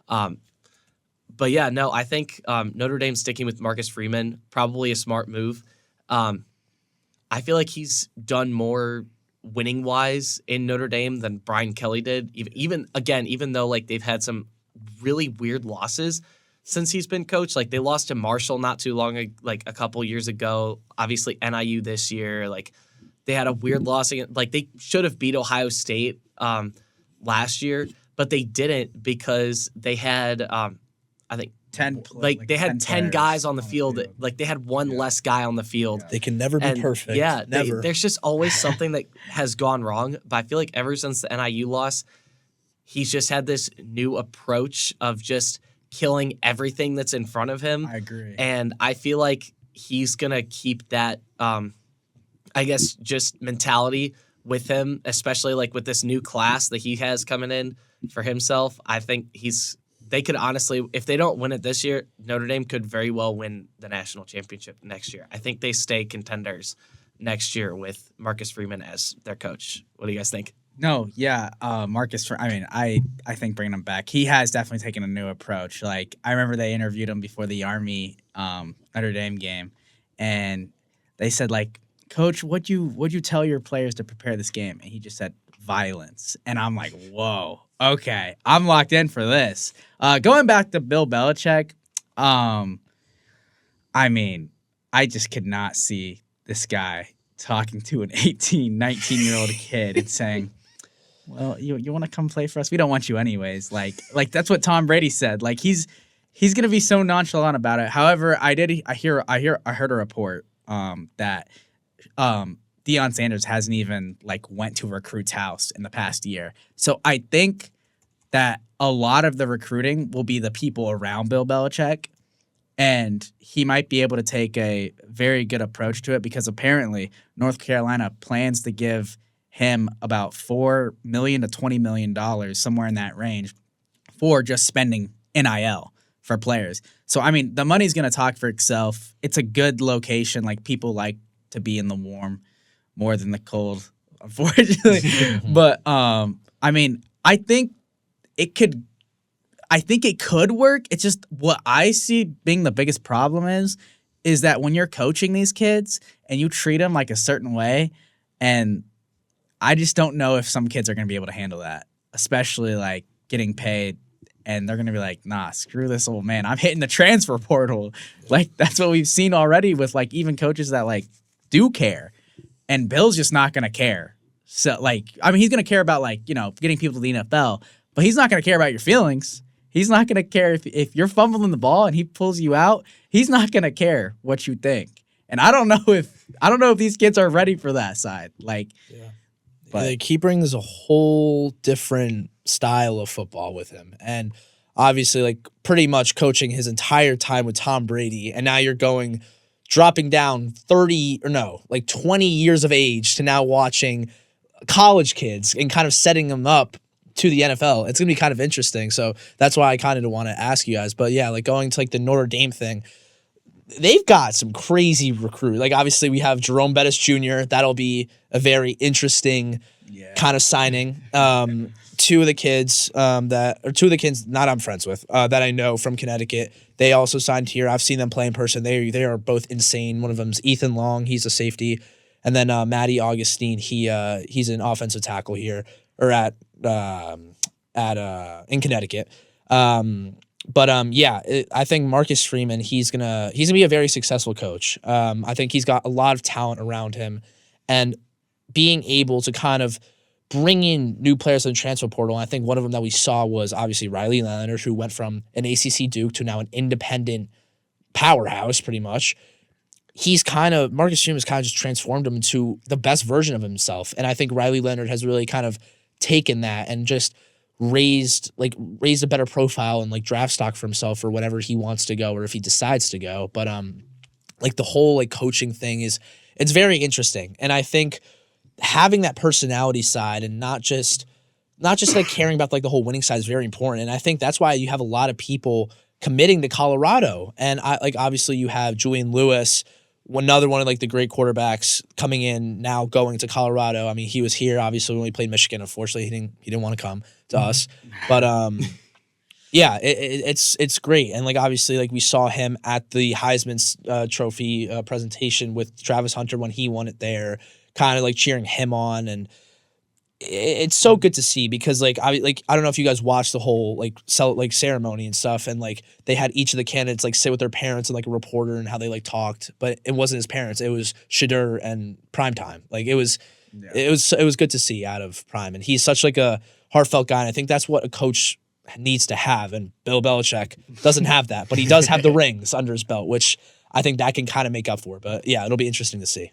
But yeah, no, I think Notre Dame sticking with Marcus Freeman, probably a smart move. I feel like he's done more winning wise in Notre Dame than Brian Kelly did. Even though like they've had some really weird losses since he's been coach. Like they lost to Marshall not too long, like a couple years ago. Obviously NIU this year. Like they had a weird loss against, like they should have beat Ohio State last year, but they didn't because they had I think 10 they had 10 players guys on the field. Like they had one less guy on the field. They can never be perfect. Yeah, never. there's just always something that has gone wrong. But I feel like ever since the NIU loss, he's just had this new approach of just killing everything that's in front of him. I agree. And I feel like he's going to keep that, I guess, just mentality with him, especially like with this new class that he has coming in for himself. I think they could honestly, if they don't win it this year, Notre Dame could very well win the national championship next year. I think they stay contenders next year with Marcus Freeman as their coach. What do you guys think? No, yeah, Marcus. I think bringing him back, he has definitely taken a new approach. Like I remember they interviewed him before the Army Notre Dame game, and they said like, Coach, what'd you tell your players to prepare this game? And he just said violence, and I'm like, whoa, okay, I'm locked in for this. Going back to Bill Belichick, I mean, I just could not see this guy talking to an 18, 19-year-old kid and saying, well, you want to come play for us? We don't want you anyways. Like that's what Tom Brady said. Like he's gonna be so nonchalant about it. However, I heard a report that Deion Sanders hasn't even like went to a recruit's house in the past year. So I think that a lot of the recruiting will be the people around Bill Belichick, and he might be able to take a very good approach to it because apparently North Carolina plans to give him about $4 million to $20 million, somewhere in that range, for just spending NIL for players. So, I mean, the money's going to talk for itself. It's a good location. Like, people like to be in the warm more than the cold, unfortunately. But, I mean, I think it could work. It's just what I see being the biggest problem is that when you're coaching these kids and you treat them like a certain way, and I just don't know if some kids are going to be able to handle that, especially like getting paid, and they're going to be like, nah, screw this old man. I'm hitting the transfer portal. Like, that's what we've seen already with like even coaches that like do care, and Bill's just not going to care. So like, I mean, he's going to care about like, you know, getting people to the NFL, but he's not going to care about your feelings. He's not going to care if you're fumbling the ball and he pulls you out. He's not going to care what you think. And I don't know if these kids are ready for that side. Like, Yeah. But Like, he brings a whole different style of football with him. And obviously, like, pretty much coaching his entire time with Tom Brady. And now you're dropping down 20 years of age to now watching college kids and kind of setting them up to the NFL. It's going to be kind of interesting. So that's why I kind of want to ask you guys. But yeah, like going to like the Notre Dame thing, they've got some crazy recruit. Like, obviously we have Jerome Bettis Jr. That'll be a very interesting kind of signing. Two of the kids not I'm friends with that I know from Connecticut. They also signed here. I've seen them play in person. They are both insane. One of them's Ethan Long. He's a safety. And then Matty Augustine. He's an offensive tackle here or in Connecticut. I think Marcus Freeman, he's gonna be a very successful coach. I think he's got a lot of talent around him, and being able to kind of bring in new players in the transfer portal. I think one of them that we saw was obviously Riley Leonard, who went from an ACC Duke to now an independent powerhouse, pretty much. Marcus Freeman has kind of just transformed him into the best version of himself, and I think Riley Leonard has really kind of taken that and just raised a better profile and like draft stock for himself or whatever he wants to go or if he decides to go. But like the whole like coaching thing it's very interesting. And I think having that personality side and not just like caring about like the whole winning side is very important. And I think that's why you have a lot of people committing to Colorado. And obviously you have Julian Lewis, another one of like the great quarterbacks coming in now going to Colorado. I mean, he was here obviously when we played Michigan. Unfortunately, he didn't want to come to us. But yeah, it's great. And like obviously like we saw him at the Heisman Trophy presentation with Travis Hunter when he won it there, kind of like cheering him on. And it's so good to see because like I don't know if you guys watched the whole like ceremony and stuff, and like they had each of the candidates like sit with their parents and like a reporter and how they like talked, but it wasn't his parents, it was Shadur and Primetime. Like it was good to see out of Prime, and he's such like a heartfelt guy, and I think that's what a coach needs to have, and Bill Belichick doesn't have that, but he does have the rings under his belt, which I think that can kind of make up for it. But yeah, it'll be interesting to see.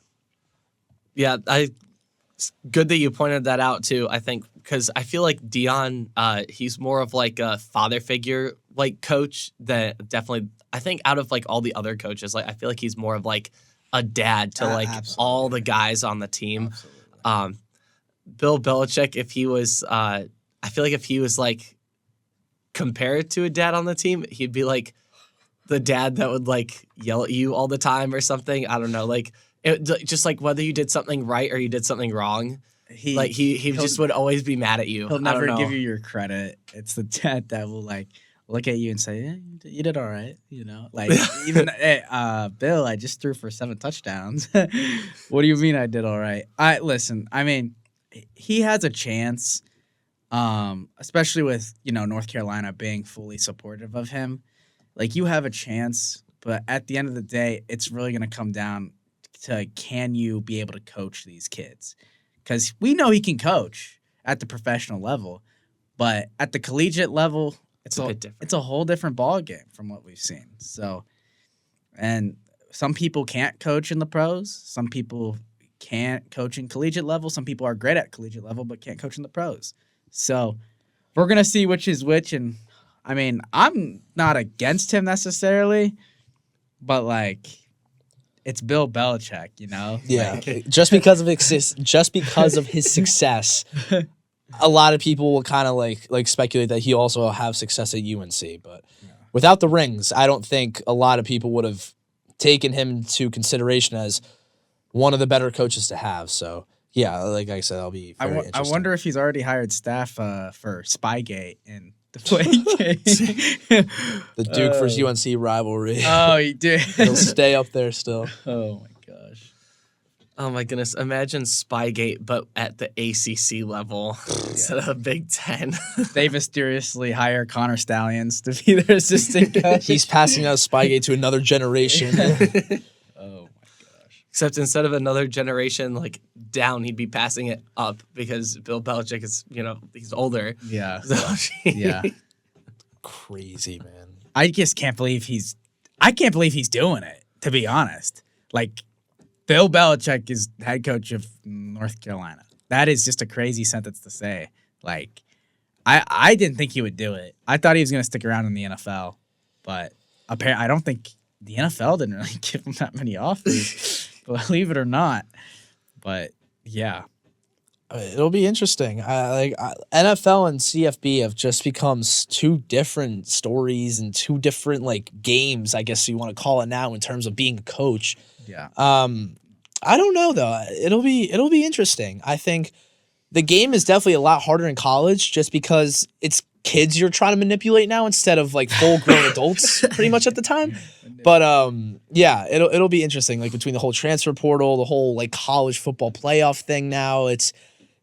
Yeah, it's good that you pointed that out too. I think because I feel like Dion, he's more of like a father figure like coach that definitely. I think out of like all the other coaches, like I feel like he's more of like a dad to like all the guys on the team. Bill Belichick, if he was, I feel like if he was like compared to a dad on the team, he'd be like the dad that would like yell at you all the time or something. I don't know, like. Just like whether you did something right or you did something wrong, he just would always be mad at you. He'll never give you your credit. It's the dad that will like look at you and say, "Yeah, you did all right." You know, like even hey, Bill, I just threw for 7 touchdowns. What do you mean I did all right? Listen. I mean, he has a chance, especially with North Carolina being fully supportive of him. Like you have a chance, but at the end of the day, it's really going to come down to can you be able to coach these kids? Because we know he can coach at the professional level, but at the collegiate level, it's a bit different. It's a whole different ball game from what we've seen. So, and some people can't coach in the pros. Some people can't coach in collegiate level. Some people are great at collegiate level but can't coach in the pros. So we're gonna see which is which. And I mean, I'm not against him necessarily, but like. It's Bill Belichick, Yeah, just because of his success, a lot of people will kind of like speculate that he also will have success at UNC. But without the rings, I don't think a lot of people would have taken him into consideration as one of the better coaches to have. So yeah, like I said, I'll be. Very interesting. I wonder if he's already hired staff for Spygate and. The Duke versus UNC rivalry. Oh, he did. He'll stay up there still. Oh my gosh. Oh my goodness! Imagine Spygate, but at the ACC level instead of Big Ten. They mysteriously hire Connor Stallions to be their assistant coach. He's passing out Spygate to another generation. Oh. Except instead of another generation like down, he'd be passing it up because Bill Belichick is, he's older. Yeah. So, yeah. Crazy, man. I just can't believe he's doing it, to be honest. Like, Bill Belichick is head coach of North Carolina. That is just a crazy sentence to say. Like, I didn't think he would do it. I thought he was going to stick around in the NFL, but apparently I don't think the NFL didn't really give him that many offers. Believe it or not. But yeah. It'll be interesting. NFL and CFB have just become two different stories and two different like games, I guess you want to call it now, in terms of being a coach. Yeah. I don't know though. It'll be interesting. I think the game is definitely a lot harder in college just because it's kids you're trying to manipulate now instead of like full grown adults pretty much at the time. But yeah, it'll be interesting, like between the whole transfer portal, the whole like college football playoff thing now. It's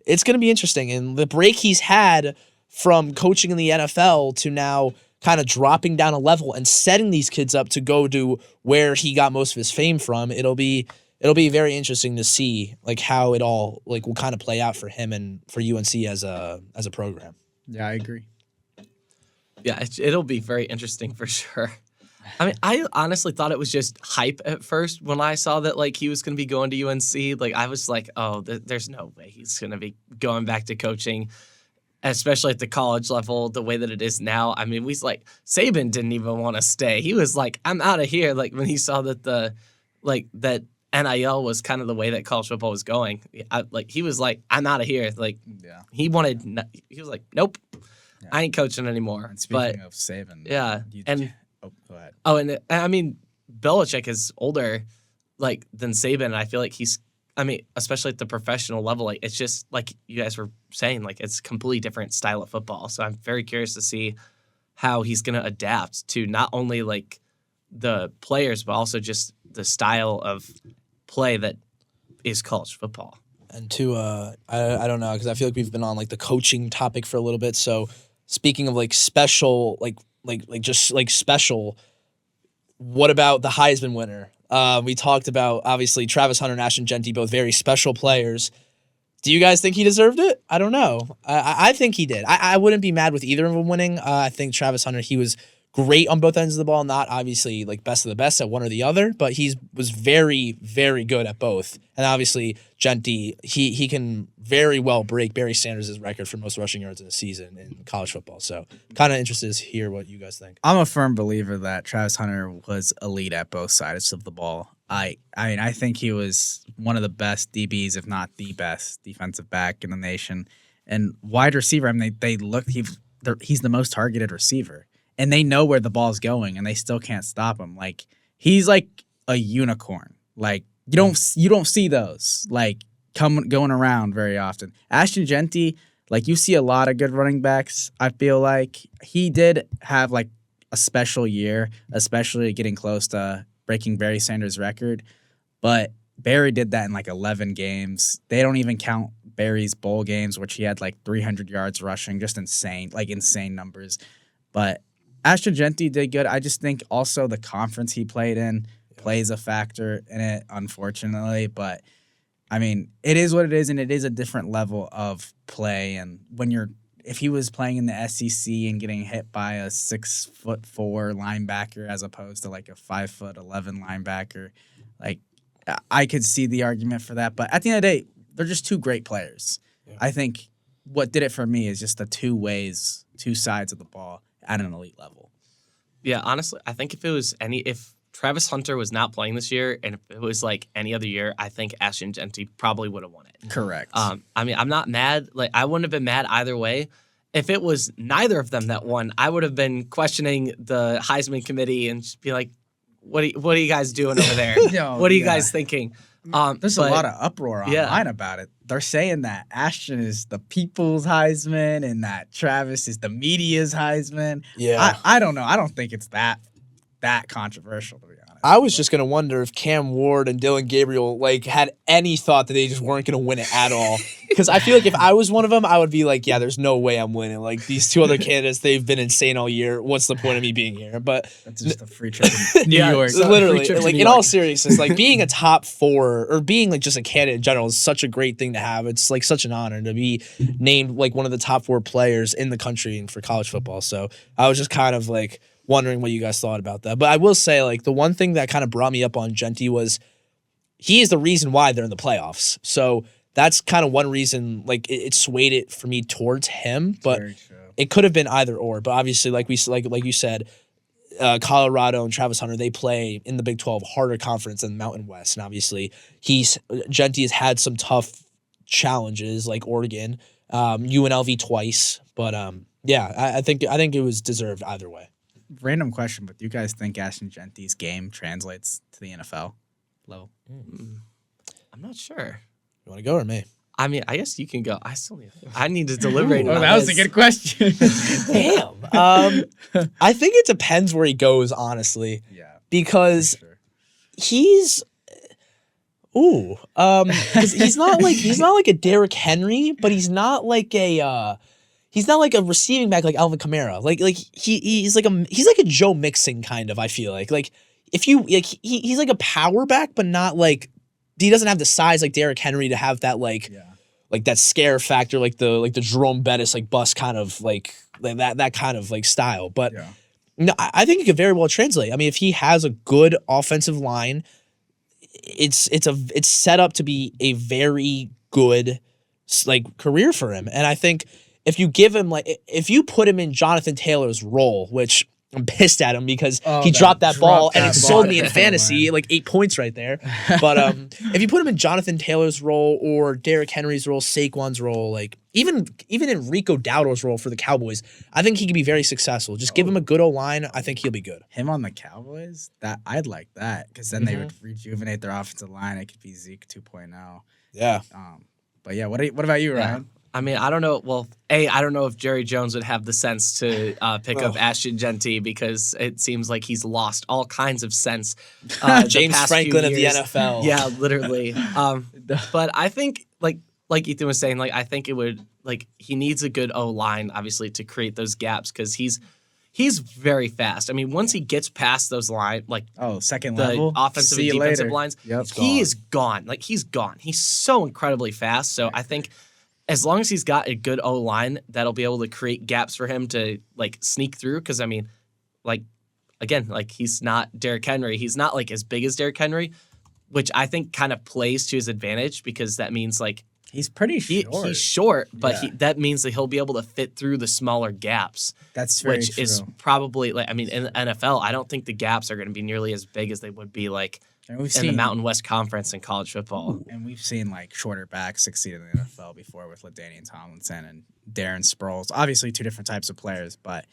going to be interesting. And the break he's had from coaching in the NFL to now kind of dropping down a level and setting these kids up to go to where he got most of his fame from, it'll be very interesting to see like how it all like will kind of play out for him and for UNC as a program. Yeah, I agree. Yeah, it'll be very interesting for sure. I mean, I honestly thought it was just hype at first when I saw that like he was going to be going to UNC. Like I was like, oh, there's no way he's going to be going back to coaching. especially at the college level, the way that it is now. I mean, Saban didn't even want to stay. He was like, I'm out of here. Like when he saw that that NIL was kind of the way that college football was going. He was like, I'm out of here. Like he was like, nope, I ain't coaching anymore. And speaking of Saban, go ahead. Oh, and I mean, Belichick is older, than Saban. And I feel like especially at the professional level, like it's just like you guys were saying, like it's a completely different style of football. So I'm very curious to see how he's going to adapt to not only like the players, but also just the style of play that is college football. And I don't know, because I feel like we've been on like the coaching topic for a little bit. So speaking of like special, special, what about the Heisman winner? We talked about, obviously, Travis Hunter and Ashton Genty, both very special players. Do you guys think he deserved it? I don't know. I think he did. I wouldn't be mad with either of them winning. I think Travis Hunter, he was great on both ends of the ball. Not obviously like best of the best at one or the other, but he was very, very good at both. And obviously, Genty, he can very well break Barry Sanders' record for most rushing yards in a season in college football. So kind of interested to hear what you guys think. I'm a firm believer that Travis Hunter was elite at both sides of the ball. I mean, I think he was one of the best DBs, if not the best defensive back in the nation. And wide receiver, I mean, he's the most targeted receiver. And they know where the ball's going, and they still can't stop him. Like he's like a unicorn. Like you don't see those like going around very often. Ashton Genty, like you see a lot of good running backs. I feel like he did have like a special year, especially getting close to breaking Barry Sanders' record. But Barry did that in like 11 games. They don't even count Barry's bowl games, which he had like 300 yards rushing, just insane numbers. But Ashton Genty did good. I just think also the conference he played in plays a factor in it, unfortunately. But, I mean, it is what it is, and it is a different level of play. And if he was playing in the SEC and getting hit by a 6'4" linebacker as opposed to like a 5'11" linebacker, like I could see the argument for that. But at the end of the day, they're just two great players. Yeah. I think what did it for me is just the two sides of the ball at an elite level. Yeah, honestly, I think if Travis Hunter was not playing this year and if it was like any other year, I think Ashton Genty probably would have won it. Correct. I mean, I'm not mad. Like, I wouldn't have been mad either way. If it was neither of them that won, I would have been questioning the Heisman committee and just be like, what are you guys doing over there? What are you guys thinking? There's a lot of uproar online about it. They're saying that Ashton is the people's Heisman and that Travis is the media's Heisman. Yeah. I don't know. I don't think it's that controversial, to be honest. I was just going to wonder if Cam Ward and Dylan Gabriel like had any thought that they just weren't going to win it at all. Because I feel like if I was one of them, I would be like, yeah, there's no way I'm winning. Like these two other candidates, they've been insane all year. What's the point of me being here? But that's just a free trip to New York. Literally, like in all seriousness, like being a top 4 or being like just a candidate in general is such a great thing to have. It's like such an honor to be named like one of the top 4 players in the country and for college football. So I was just kind of like wondering what you guys thought about that. But I will say, like, the one thing that kind of brought me up on Genty was he is the reason why they're in the playoffs. So that's kind of one reason, like, it swayed it for me towards him. But it could have been either or. But obviously, like you said, Colorado and Travis Hunter, they play in the Big 12 harder conference than the Mountain West. And obviously, Genty has had some tough challenges, like Oregon, UNLV twice. But yeah, I think it was deserved either way. Random question, but do you guys think Ashton Genty's game translates to the NFL level? I'm not sure. You want to go or me? I mean, I guess you can go. I need to deliberate. That was a good question. Damn. I think it depends where he goes, honestly. Yeah. Because he's 'cause he's not like a Derrick Henry, but he's not like a receiving back like Alvin Kamara. Like he's like a Joe Mixon kind of, I feel like. Like if you like he's like a power back, but not like he doesn't have the size like Derrick Henry to have that like that scare factor, like the Jerome Bettis like bust kind of like that kind of like style. But no, I think it could very well translate. I mean, if he has a good offensive line, it's set up to be a very good like career for him. And I think if you give him if you put him in Jonathan Taylor's role, which I'm pissed at him because he dropped that ball and it sold me in fantasy, like 8 points right there. But if you put him in Jonathan Taylor's role or Derrick Henry's role, Saquon's role, like even in Rico Dowdle's role for the Cowboys, I think he could be very successful. Just give him a good O-line. I think he'll be good. Him on the Cowboys, I'd like that because then they would rejuvenate their offensive line. It could be Zeke 2.0. Yeah. But yeah, what about you, Ryan? I mean, I don't know. Well, I don't know if Jerry Jones would have the sense to pick up Ashton Genty because it seems like he's lost all kinds of sense. James Franklin of the NFL. Yeah, literally. But I think, like Ethan was saying, I think it would, he needs a good O-line, obviously, to create those gaps because he's very fast. I mean, once he gets past those second the level, offensive and defensive lines, Yep. he is gone. He's gone. He's so incredibly fast. So I think as long as he's got a good O-line, that'll be able to create gaps for him to sneak through. Because I mean, again, he's not Derrick Henry. He's not as big as Derrick Henry, which I think kind of plays to his advantage because that means he's pretty short. He's short, but that means that he'll be able to fit through the smaller gaps. That's very which true. is probably in the NFL, I don't think the gaps are going to be nearly as big as they would be in the Mountain West Conference in college football. And we've seen shorter backs succeed in the NFL before with LaDainian Tomlinson and Darren Sproles. Obviously, two different types of players, but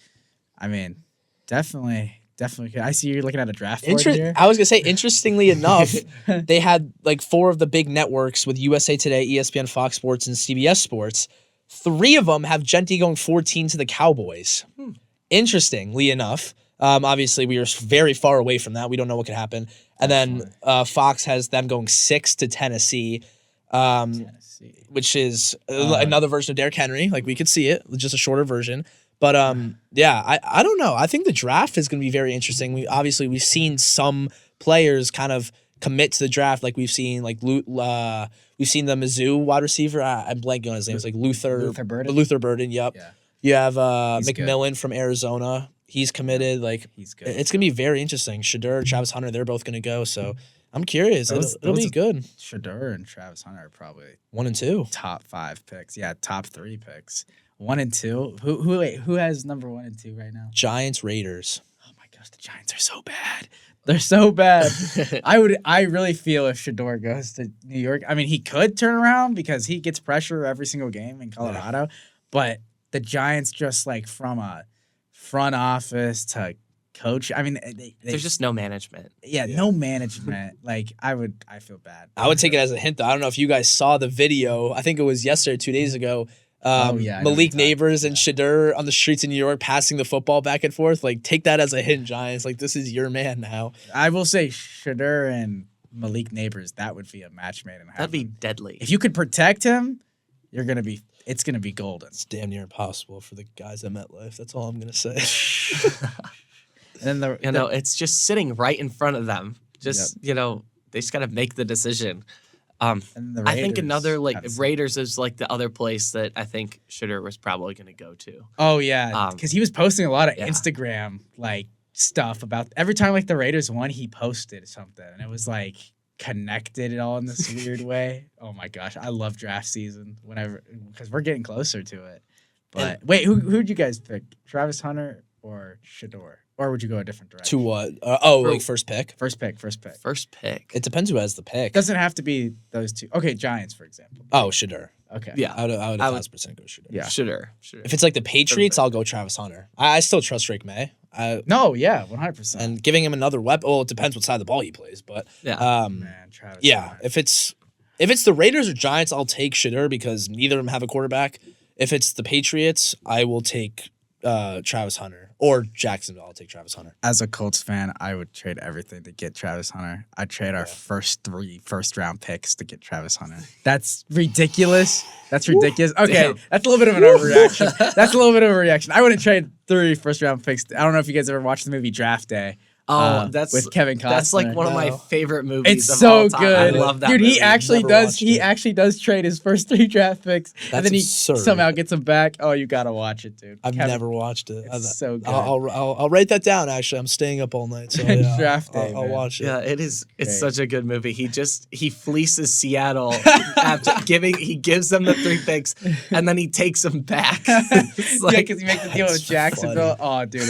I mean, definitely. I see you're looking at a draft board here. I was going to say, interestingly enough, they had 4 of the big networks with USA Today, ESPN, Fox Sports, and CBS Sports. 3 of them have Genty going 14 to the Cowboys. Interestingly enough. Obviously, we are very far away from that. We don't know what could happen. And then Fox has them going 6 to Tennessee, which is another version of Derrick Henry. We could see it, just a shorter version. But I don't know. I think the draft is going to be very interesting. We've seen some players kind of commit to the draft, we've seen we've seen the Mizzou wide receiver. I'm blanking on his name. It's Luther Burden. Luther Burden. Yep. Yeah. You have McMillan good. From Arizona. He's committed. He's good. It's gonna be very interesting. Shedeur, Travis Hunter, they're both gonna go. So I'm curious. It'll be good. Shedeur and Travis Hunter are probably 1 and 2. Top 5 picks. Yeah, top 3 picks. 1 and 2. Who has number 1 and 2 right now? Giants, Raiders. Oh my gosh, the Giants are so bad. They're so bad. I really feel if Shedeur goes to New York, I mean, he could turn around because he gets pressure every single game in Colorado, but the Giants just from a front office to coach, I mean, there's just no management. Yeah, no management. I feel bad. I would take it as a hint, though. I don't know if you guys saw the video. I think it was yesterday, 2 days ago. Malik Neighbors and Shedeur on the streets in New York passing the football back and forth. Take that as a hint, Giants. This is your man now. I will say Shedeur and Malik Neighbors, that would be a match made in heaven. That'd be deadly. If you could protect him, it's gonna be golden. It's damn near impossible for the guys at MetLife. That's all I'm gonna say. And it's just sitting right in front of them. They just gotta make the decision. And the Raiders, I think another Raiders is the other place that I think Shedeur was probably going to go to. Oh yeah, because he was posting a lot of Instagram stuff about every time the Raiders won, he posted something, and it was connected all in this weird way. Oh my gosh, I love draft season because we're getting closer to it. But wait, who'd you guys pick? Travis Hunter or Shedeur? Or would you go a different direction? To what? First pick? First pick. First pick. It depends who has the pick. Doesn't have to be those two. Okay, Giants, for example. Oh, Shedeur. Okay. Yeah. I would 1,000% go Shedeur. Yeah. Shedeur. If it's the Patriots, I'll go Travis Hunter. I still trust Drake May. 100%. And giving him another weapon. Well, it depends what side of the ball he plays. But Travis Hunter. If it's the Raiders or Giants, I'll take Shedeur because neither of them have a quarterback. If it's the Patriots, I will take Travis Hunter. Or Jacksonville, I'll take Travis Hunter. As a Colts fan, I would trade everything to get Travis Hunter. I'd trade our first 3 first-round picks to get Travis Hunter. That's ridiculous. Okay, Damn. That's a little bit of an overreaction. I wouldn't trade 3 first-round picks. I don't know if you guys ever watched the movie Draft Day. Oh, that's with Kevin Costner. That's like one of my No. favorite movies. It's of so all time. good. I love that. Dude, movie. he actually Never does. watched He it. actually does trade his first 3 draft picks, and That's then he absurd. somehow gets them back. Oh, you gotta watch it, dude. I've Kevin- never watched it. It's so good. I'll write that down. Actually, I'm staying up all night, so yeah, Draft day, I'll man. watch it. Yeah, it is. It's Great. such a good movie. He fleeces Seattle after he gives them the 3 picks, and then he takes them back. It's Yeah, like, because he makes the deal with that's Jacksonville. Oh, dude,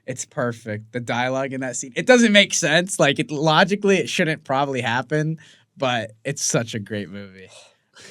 it's perfect. The dialogue in that scene. It doesn't make sense. Like logically, it shouldn't probably happen, but it's such a great movie.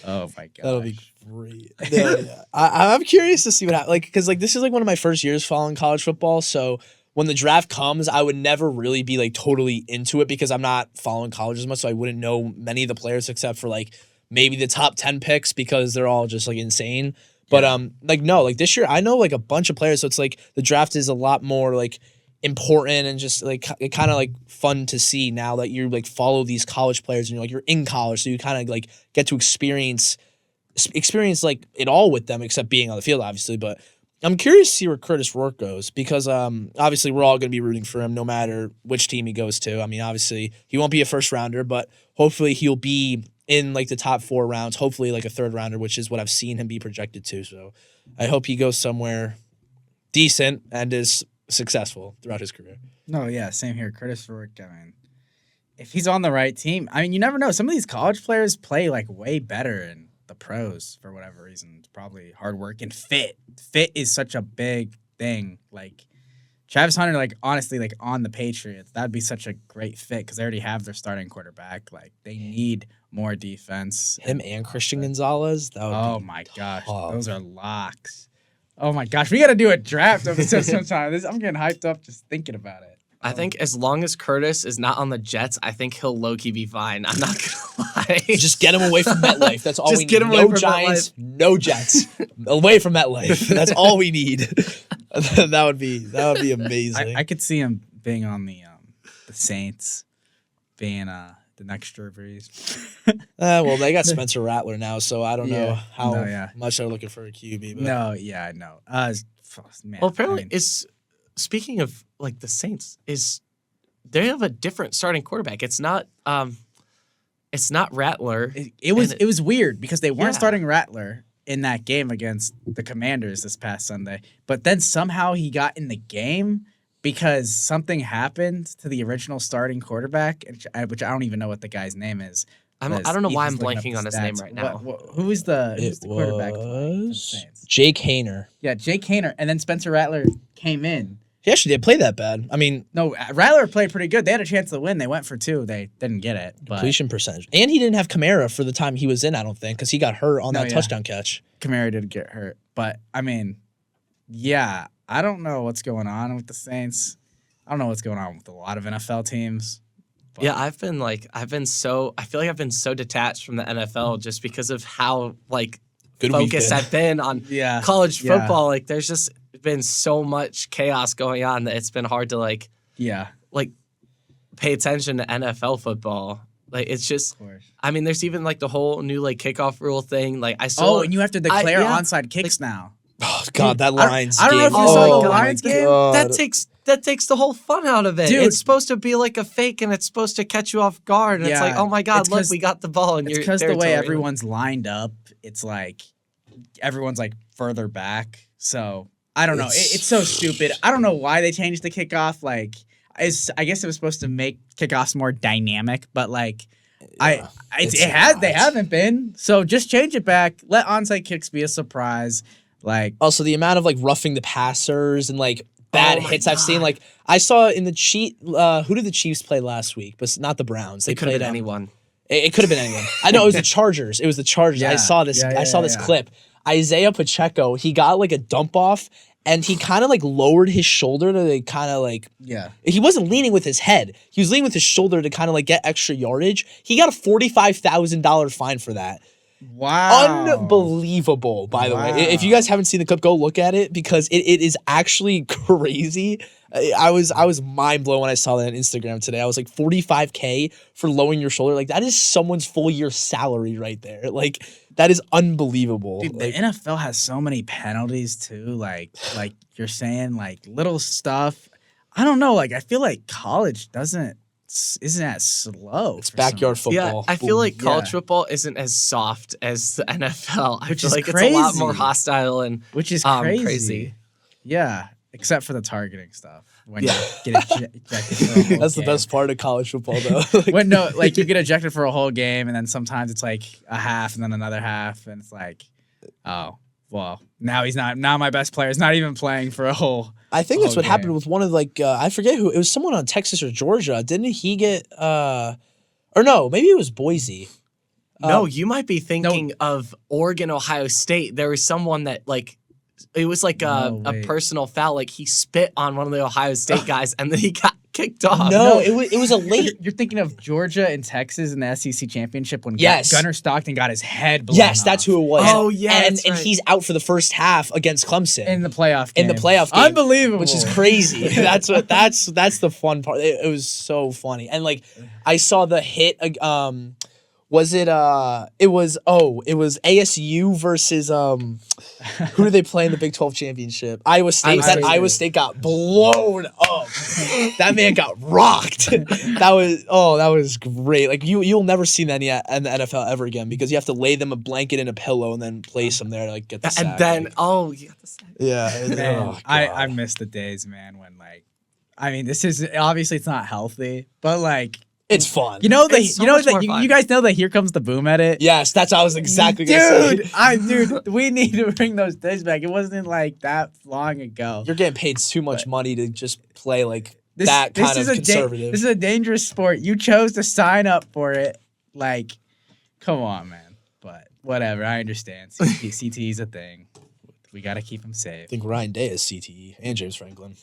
Oh my god, That'll be great. Yeah. I'm curious to see what happens. Like, because like this is like one of my first years following college football. So when the draft comes, I would never really be like totally into it because I'm not following college as much. So I wouldn't know many of the players except for like maybe the top 10 picks because they're all just like insane. But like no, like this year I know like a bunch of players. So it's like the draft is a lot more like important and just like kind of like fun to see now that you like follow these college players and you're like you're in college, so you kind of like get to experience like it all with them except being on the field, obviously. But I'm curious to see where Curtis Rourke goes because obviously we're all going to be rooting for him no matter which team he goes to. I mean, obviously he won't be a first rounder, but hopefully he'll be in like the top 4 rounds, hopefully like a third rounder, which is what I've seen him be projected to. So I hope he goes somewhere decent and is successful throughout his career. No, yeah, same here. Curtis Rourke, I mean, if he's on the right team, I mean, you never know. Some of these college players play like way better in the pros for whatever reason. It's probably hard work and fit. Fit is such a big thing. Like Travis Hunter, like honestly, like on the Patriots, that'd be such a great fit because they already have their starting quarterback. Like they need more defense. Him and Christian Gonzalez. That would Oh be my gosh, tough. those are locks. Oh my gosh, we got to do a draft episode sometime. I'm getting hyped up just thinking about it. I think as long as Curtis is not on the Jets, I think he'll low-key be fine. I'm not gonna lie. Just get him away from MetLife. That's all Just we need. get him away No from Giants, no Jets. Away from MetLife. That's all we need. that would be amazing. I could see him being on the Saints, being the next Drew Brees. Well, they got Spencer Rattler now, so I don't know how No, yeah. much they're looking for a QB. But No, yeah, I know. Man, Well, apparently, I mean, speaking of like the Saints, they have a different starting quarterback. It's not Rattler. it was and it was weird because they weren't Yeah. starting Rattler in that game against the Commanders this past Sunday, but then somehow he got in the game because something happened to the original starting quarterback, which I don't even know what the guy's name is. I don't know why I'm Ethan's looking up blanking the on his name stats. right now. Who is the it quarterback for the was Saints? Jake Hayner. Yeah, Jake Hayner, and then Spencer Rattler came in. He actually didn't play that bad. I mean, No, Rattler played pretty good. They had a chance to win. They went for 2. They didn't get it. But completion percentage. And he didn't have Kamara for the time he was in, I don't think, because he got hurt on No, that yeah. touchdown catch. Kamara did get hurt. But, I mean, yeah, I don't know what's going on with the Saints. I don't know what's going on with a lot of NFL teams. But Yeah, I feel like I've been so detached from the NFL just because of how like Good we've focused been. I've been on Yeah, college yeah. football. Like there's just been so much chaos going on that it's been hard to like pay attention to NFL football. Like it's just, of course. I mean, there's even like the whole new like kickoff rule thing. Like I saw. Oh, and you have to declare yeah. onside kicks now. Oh, God, that I don't- Lions I don't know game. if you saw the Oh, Lions my game. God. that takes the whole fun out of it. Dude. It's supposed to be like a fake, and it's supposed to catch you off guard. And it's Yeah. like, oh my god, It's look, 'cause- we got the ball, and It's you're because the way territory. everyone's lined up, it's like everyone's like further back. So I don't know. It's so stupid. I don't know why they changed the kickoff. Like, I guess it was supposed to make kickoffs more dynamic, but like, it's they not. haven't been. So just change it back. Let onside kicks be a surprise. Like, Also, the amount of like roughing the passers and like bad Oh my hits I've seen. God. Like I saw in the who did the Chiefs play last week? But not the Browns. They It could have played been anyone. It could have been anyone. I know it was the Chargers. It was the Chargers. I Yeah. saw this. Yeah, I saw this yeah. clip. Isaiah Pacheco. He got like a dump off, and he kind of like lowered his shoulder to like, kind of like yeah. he wasn't leaning with his head. He was leaning with his shoulder to kind of like get extra yardage. He got a $45,000 fine for that. Wow. Unbelievable, by the way. Wow. If you guys haven't seen the clip, go look at it because it is actually crazy. I was mind blown when I saw that on Instagram today. I was like, $45K for lowering your shoulder. Like that is someone's full year salary right there. Like that is unbelievable. Dude, Like, the NFL has so many penalties too. Like you're saying, like little stuff. I don't know. Like I feel like college isn't as slow. It's for backyard some- Yeah, football. I feel like college Yeah. football isn't as soft as the NFL. I Which feel is like it's a lot more crazy. hostile and which is crazy. Yeah, except for the targeting stuff. When you get ejected for a whole That's the game. best part of college football, though. When like you get ejected for a whole game, and then sometimes it's like a half, and then another half, and it's like, oh, well, now he's not. Now my best player is not even playing for a whole. I think that's whole what happened game. with one of I forget who it was. Someone on Texas or Georgia. Didn't he get? Or no, maybe it was Boise. no, you might be thinking of Oregon, Ohio State. There was someone that like it was like a wait. personal foul. Like he spit on one of the Ohio State guys, and then he got kicked off. No, it was a late. You're thinking of Georgia and Texas in the SEC championship when Yes. Gunnar Stockton got his head blown Yes, off that's who it was. Oh, yeah, and that's right. he's out for the first half against Clemson in the playoff In game. the playoff game, Unbelievable. which is crazy. That's the fun part. It was so funny, and like I saw the hit. Was it? It was ASU versus who do they play in the Big 12 championship? Iowa State. Iowa State got blown up. That man got rocked. That was great. Like you'll never see that in the NFL ever again because you have to lay them a blanket and a pillow and then place them there to like get the sack. And then you got the sack. Yeah, Man, I miss the days, man, when like, I mean, this is obviously it's not healthy, but like, it's fun. you know It's so much more fun. you guys know that Here Comes the Boom edit. Yes, that's what I was exactly gonna say. Dude, we need to bring those days back. It wasn't like that long ago. You're getting paid too much money to just play like This that kind is of a conservative. this is a dangerous sport. You chose to sign up for it. Like, come on, man. But whatever, I understand. CTE is a thing. We gotta keep him I safe. think Ryan Day is CTE and James Franklin.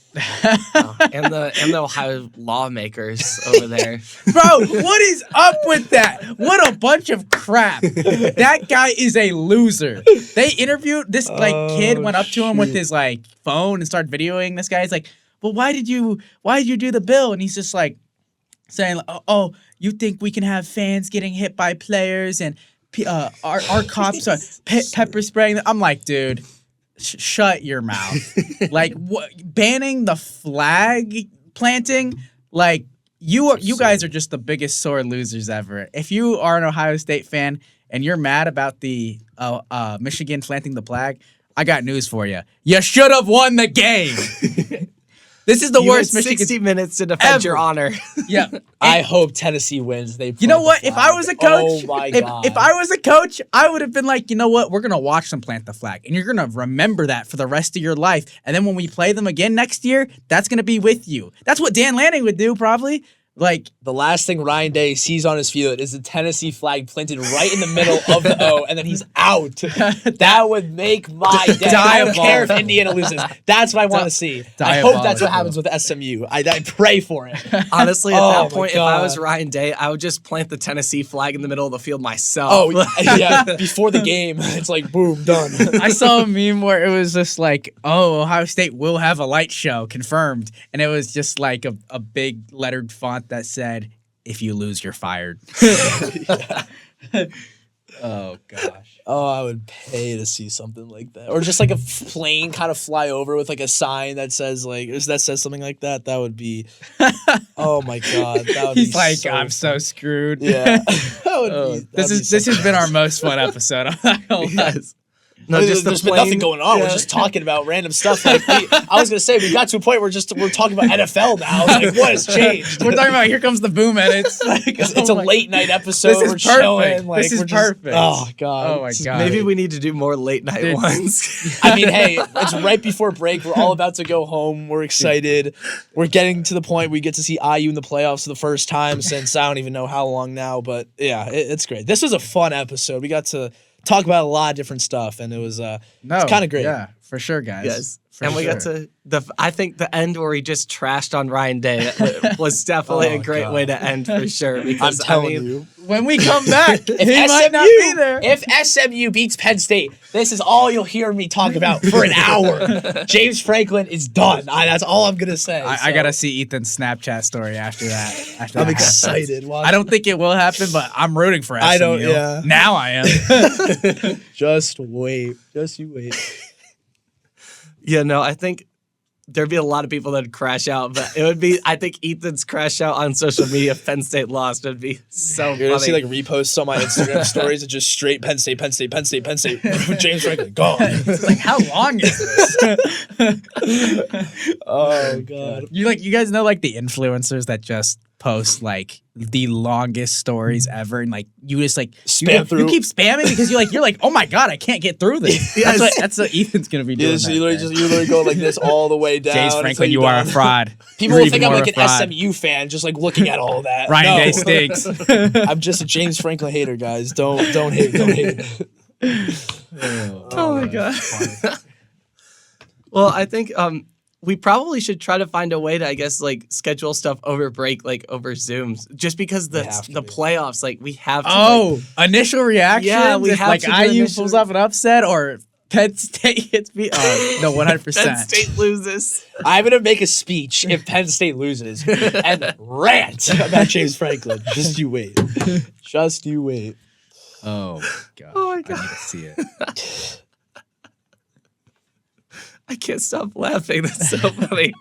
And the Ohio lawmakers over there. Bro, what is up with that? What a bunch of crap. That guy is a loser. They interviewed this kid went up to him with his like phone and started videoing this guy. He's like, well, why did you do the bill? And he's just like saying, oh, you think we can have fans getting hit by players and our cops are pepper spraying them? I'm like, dude, shut your mouth. Like banning the flag planting, like you guys are just the biggest sore losers ever. If you are an Ohio State fan and you're mad about the Michigan planting the flag, I got news for you. You should have won the game. This is the You worst had Michigan 60 minutes to defend ever. your honor. Yeah. I hope Tennessee wins. You know what? If I was a coach, oh my God. if I was a coach, I would have been like, you know what? We're gonna watch them plant the flag, and you're gonna remember that for the rest of your life. And then when we play them again next year, that's gonna be with you. That's what Dan Lanning would do, probably. Like the last thing Ryan Day sees on his field is the Tennessee flag planted right in the middle of the O, and then he's out. That would make my day. I don't care if Indiana loses. That's what I want to see. I hope that's what happens with SMU. I pray for it. Honestly, at Oh that my point, if I was God. Ryan Day, I would just plant the Tennessee flag in the middle of the field myself. Oh yeah, before the game, it's like boom, done. I saw a meme where it was just like, oh, Ohio State will have a light show, confirmed. And it was just like a big lettered font that said, if you lose, you're fired. Oh, gosh. Oh, I would pay to see something like that, or just like a plane kind of fly over with like a sign that says something like that. That would be. Oh my God, that would He's be like, so I'm so fun. screwed. Yeah, that would be, This has been our most fun episode. I'm not gonna lie. Yes. No, There's just the been nothing plain- going on. yeah. We're just talking about random stuff. Like I was gonna say, we got to a point where we're talking about NFL now. Like, what has changed? We're talking about Here Comes the Boom edits. Like, It's oh a my- late night episode. This is We're perfect. chilling. Like, This is we're just- perfect. Oh God. Oh my God. Maybe we need to do more late night Dude. ones. I mean, hey, it's right before break. We're all about to go home. We're excited. We're getting to the point we get to see IU in the playoffs for the first time since I don't even know how long now. But yeah, it's great. This was a fun episode. We got to talk about a lot of different stuff, and it was it's kind of great. Yeah, for sure, guys. Yes. For And we got sure. to I think the end where he just trashed on Ryan Day was definitely Oh, a great God. way to end for sure. I'm Because telling I mean, you, When we come back, he if might not be there. if SMU beats Penn State, this is all you'll hear me talk about for an hour. James Franklin is done. That's all I'm gonna say. I gotta see Ethan's Snapchat story after that. After I'm that happens. excited. I don't think it will happen, but I'm rooting for SMU. I don't- yeah. Now I am. Just wait. Just you wait. yeah, no, I think there'd be a lot of people that'd crash out, but it would be, I think Ethan's crash out on social media if Penn State lost would be so You're gonna see funny. like reposts on my Instagram stories of just straight Penn State, Penn State, Penn State, Penn State. James Franklin gone. It's like, how long is this? Oh god. You guys know like the influencers that just post like the longest stories ever, and like you just like Spam through. You keep spamming because you're like, oh my god, I can't get through this. Yes. That's what Ethan's gonna be doing. You literally go like this all the way down. James until Franklin, you're you are a done. fraud. People You're will think even I'm more like a an fraud. SMU fan, just like looking at all that. Ryan No. Day stinks. I'm just a James Franklin hater, guys. Don't hate. Oh my God. Well, I think we probably should try to find a way to, I guess, like schedule stuff over break, like over Zooms, just because the have to the be. playoffs, like we have to. Initial reaction. Yeah, we if, have like to do IU initial- pulls off an upset or Penn State gets beat. Oh, no, 100%. Penn State loses. I'm gonna make a speech if Penn State loses and rant about James Franklin. Just you wait. Just you wait. Oh my god. Oh my God. I need to see it. I can't stop laughing. That's so funny.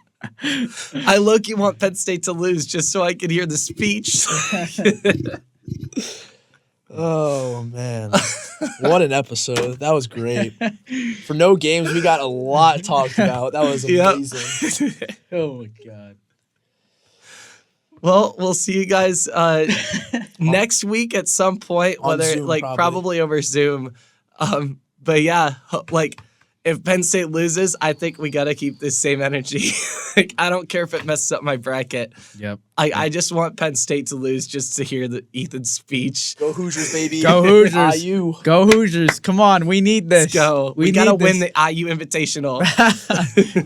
I low-key want Penn State to lose just so I can hear the speech. Oh man, what an episode! That was great. For no games, we got a lot talked about. That was Yep. amazing. Oh my god. Well, we'll see you guys next week at some point, On whether Zoom, like probably over Zoom. But yeah, like if Penn State loses, I think we gotta keep this same energy. Like I don't care if it messes up my bracket. Yep. I just want Penn State to lose just to hear the Ethan's speech. Go Hoosiers, baby! Go Hoosiers. IU. Go Hoosiers. Come on, we need this. Let's go. We need gotta this. win the IU Invitational.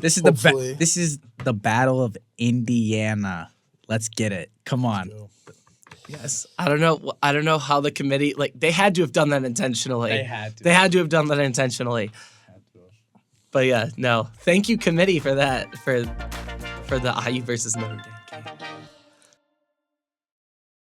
This is Hopefully. this is the Battle of Indiana. Let's get it. Come on. Yes. I don't know how the committee, like they had to have done that intentionally. They had to. They had to have done that intentionally. But yeah, no. Thank you, committee, for that, for the IU versus Notre Dame.